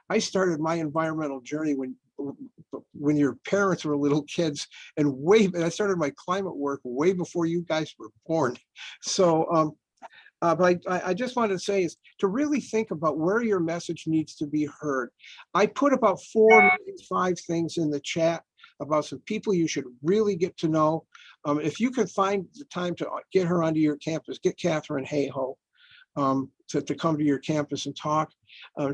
K: my environmental journey when your parents were little kids, and I started my climate work way before you guys were born. So, but I just wanted to say is to really think about where your message needs to be heard. I put about 4, maybe 5 things in the chat about some people you should really get to know. If you can find the time to get her onto your campus, get Catherine Hayhoe to come to your campus and talk.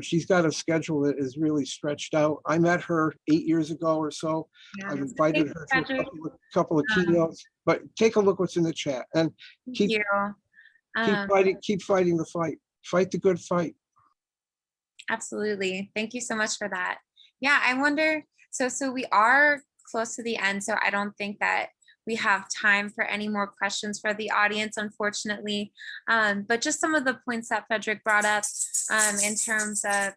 K: She's got a schedule that is really stretched out. I met her 8 years ago or so.
E: Yeah.
K: I've invited her to a couple of keynotes, but take a look what's in the chat and keep fighting the fight. Fight the good fight.
E: Absolutely. Thank you so much for that. Yeah, I wonder, so we are close to the end, so I don't think that we have time for any more questions for the audience, unfortunately. But just some of the points that Frederick brought up in terms of,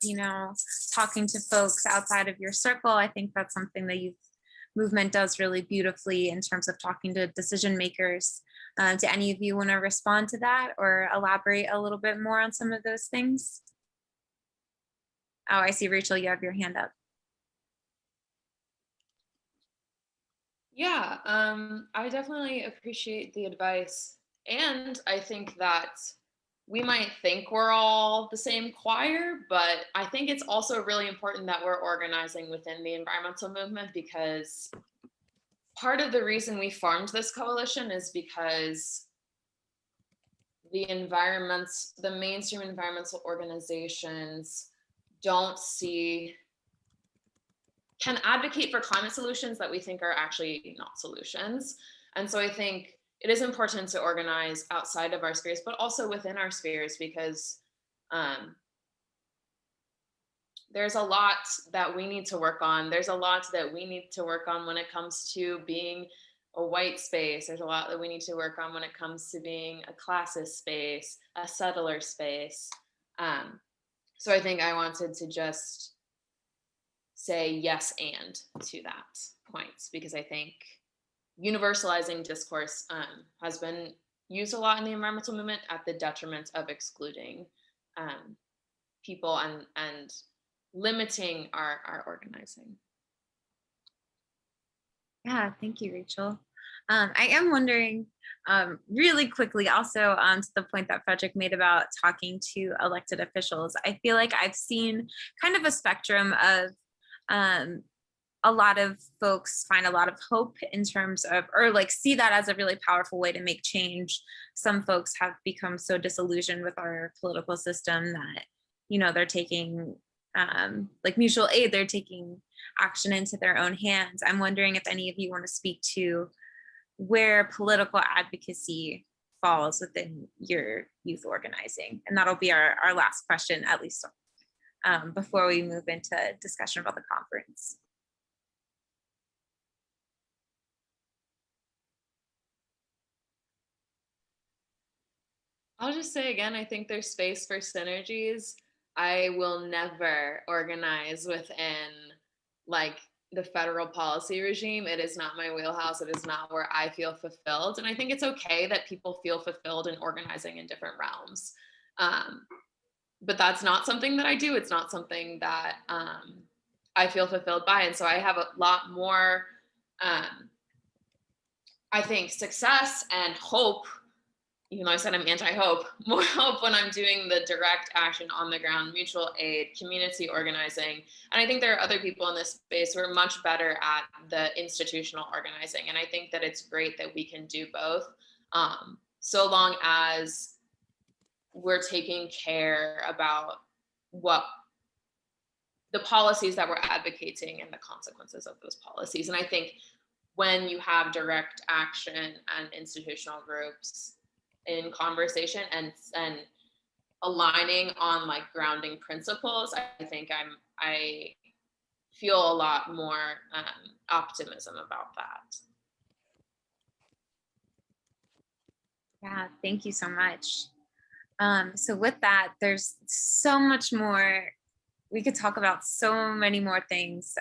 E: talking to folks outside of your circle. I think that's something the youth movement does really beautifully in terms of talking to decision makers. Do any of you want to respond to that or elaborate a little bit more on some of those things? Oh, I see, Rachel, you have your hand up.
F: Yeah, I definitely appreciate the advice. And I think that we might think we're all the same choir, but I think it's also really important that we're organizing within the environmental movement, because part of the reason we formed this coalition is because the mainstream environmental organizations can advocate for climate solutions that we think are actually not solutions. And so I think it is important to organize outside of our spheres, but also within our spheres, because there's a lot that we need to work on. There's a lot that we need to work on when it comes to being a white space. There's a lot that we need to work on when it comes to being a classist space, a settler space. So I think I wanted to just say yes and to that point, because I think universalizing discourse has been used a lot in the environmental movement at the detriment of excluding people and limiting our organizing.
E: Yeah, thank you, Rachel. I am wondering really quickly also to the point that Frederick made about talking to elected officials. I feel like I've seen kind of a spectrum of a lot of folks find a lot of hope in terms of, or like see that as a really powerful way to make change. Some folks have become so disillusioned with our political system that, you know, they're taking like mutual aid, they're taking action into their own hands. I'm wondering if any of you want to speak to where political advocacy falls within your youth organizing. And that'll be our last question, at least before we move into discussion about the conference.
F: I'll just say again, I think there's space for synergies. I will never organize within like the federal policy regime. It is not my wheelhouse. It is not where I feel fulfilled. And I think it's okay that people feel fulfilled in organizing in different realms. But that's not something that I do. It's not something that I feel fulfilled by. And so I have a lot more, I think, success and hope, even though I said I'm anti-hope, more hope when I'm doing the direct action on the ground, mutual aid, community organizing. And I think there are other people in this space who are much better at the institutional organizing. And I think that it's great that we can do both, so long as we're taking care about what the policies that we're advocating and the consequences of those policies. And I think when you have direct action and institutional groups in conversation and aligning on like grounding principles, I think I feel a lot more optimism about that.
E: Yeah, thank you so much. So with that, there's so much more. We could talk about so many more things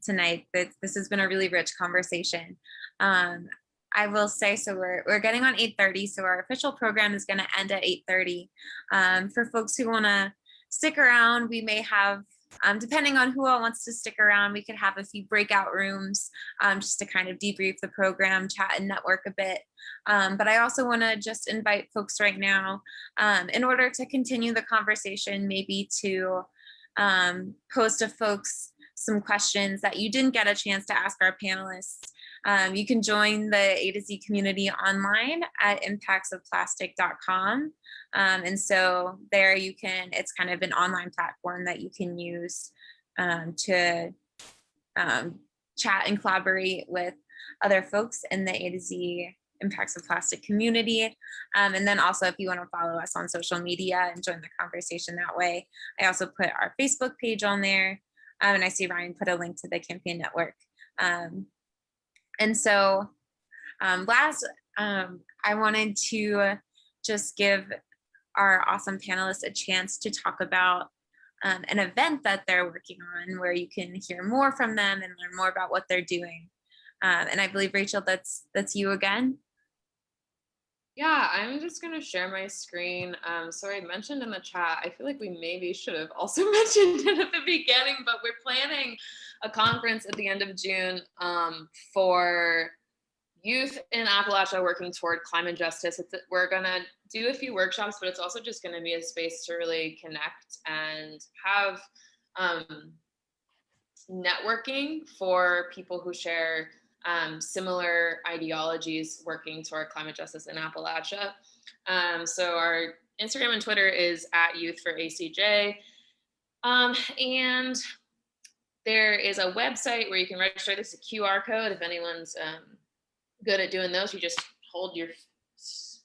E: tonight. This has been a really rich conversation. I will say, so we're getting on 8:30, so our official program is going to end at 8:30. For folks who want to stick around, we may have, depending on who all wants to stick around, we could have a few breakout rooms just to kind of debrief the program, chat and network a bit. But I also want to just invite folks right now, in order to continue the conversation, maybe to pose to folks some questions that you didn't get a chance to ask our panelists. You can join the A to Z community online at impactsofplastic.com. And so there you can, it's kind of an online platform that you can use to chat and collaborate with other folks in the A to Z Impacts of Plastic community. And then also if you want to follow us on social media and join the conversation that way, I also put our Facebook page on there. And I see Ryan put a link to the campaign network. And so last, I wanted to just give our awesome panelists a chance to talk about an event that they're working on where you can hear more from them and learn more about what they're doing. And I believe, Rachel, that's you again.
F: Yeah, I'm just going to share my screen. So I mentioned in the chat, I feel like we maybe should have also mentioned it at the beginning, but we're planning a conference at the end of June for youth in Appalachia working toward climate justice. We're going to do a few workshops, but it's also just going to be a space to really connect and have networking for people who share similar ideologies working toward climate justice in Appalachia. So our Instagram and Twitter is @YouthForACJ. And there is a website where you can register. There's a QR code. If anyone's good at doing those, you just hold your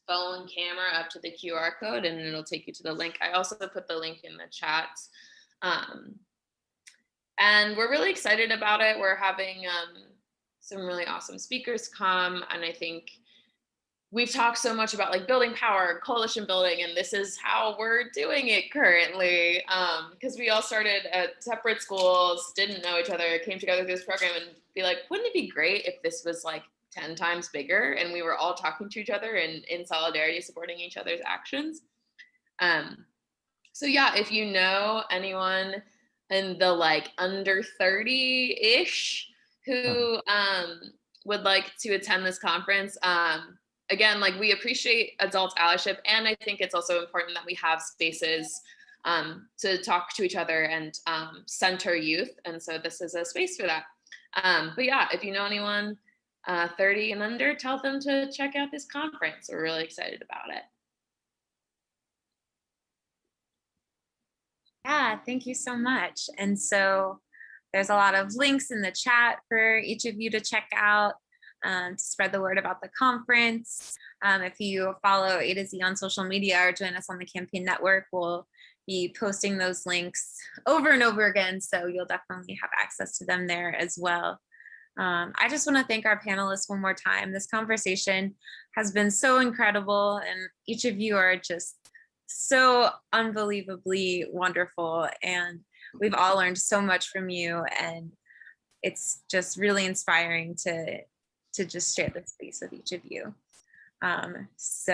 F: phone camera up to the QR code and it'll take you to the link. I also put the link in the chat. And we're really excited about it. We're having some really awesome speakers come. And I think we've talked so much about like building power, coalition building, and this is how we're doing it currently. Because we all started at separate schools, didn't know each other, came together through this program, and be like, wouldn't it be great if this was like 10 times bigger and we were all talking to each other and in solidarity, supporting each other's actions. So yeah, if you know anyone in the like under 30-ish who would like to attend this conference, again, like we appreciate adult allyship, and I think it's also important that we have spaces to talk to each other and center youth. And so this is a space for that. But yeah, if you know anyone 30 and under, tell them to check out this conference. We're really excited about it.
E: Yeah, thank you so much. And so there's a lot of links in the chat for each of you to check out to spread the word about the conference. If you follow A to Z on social media or join us on the campaign network, we'll be posting those links over and over again. So you'll definitely have access to them there as well. I just want to thank our panelists one more time. This conversation has been so incredible, and each of you are just so unbelievably wonderful, and we've all learned so much from you, and it's just really inspiring to just share this space with each of you. So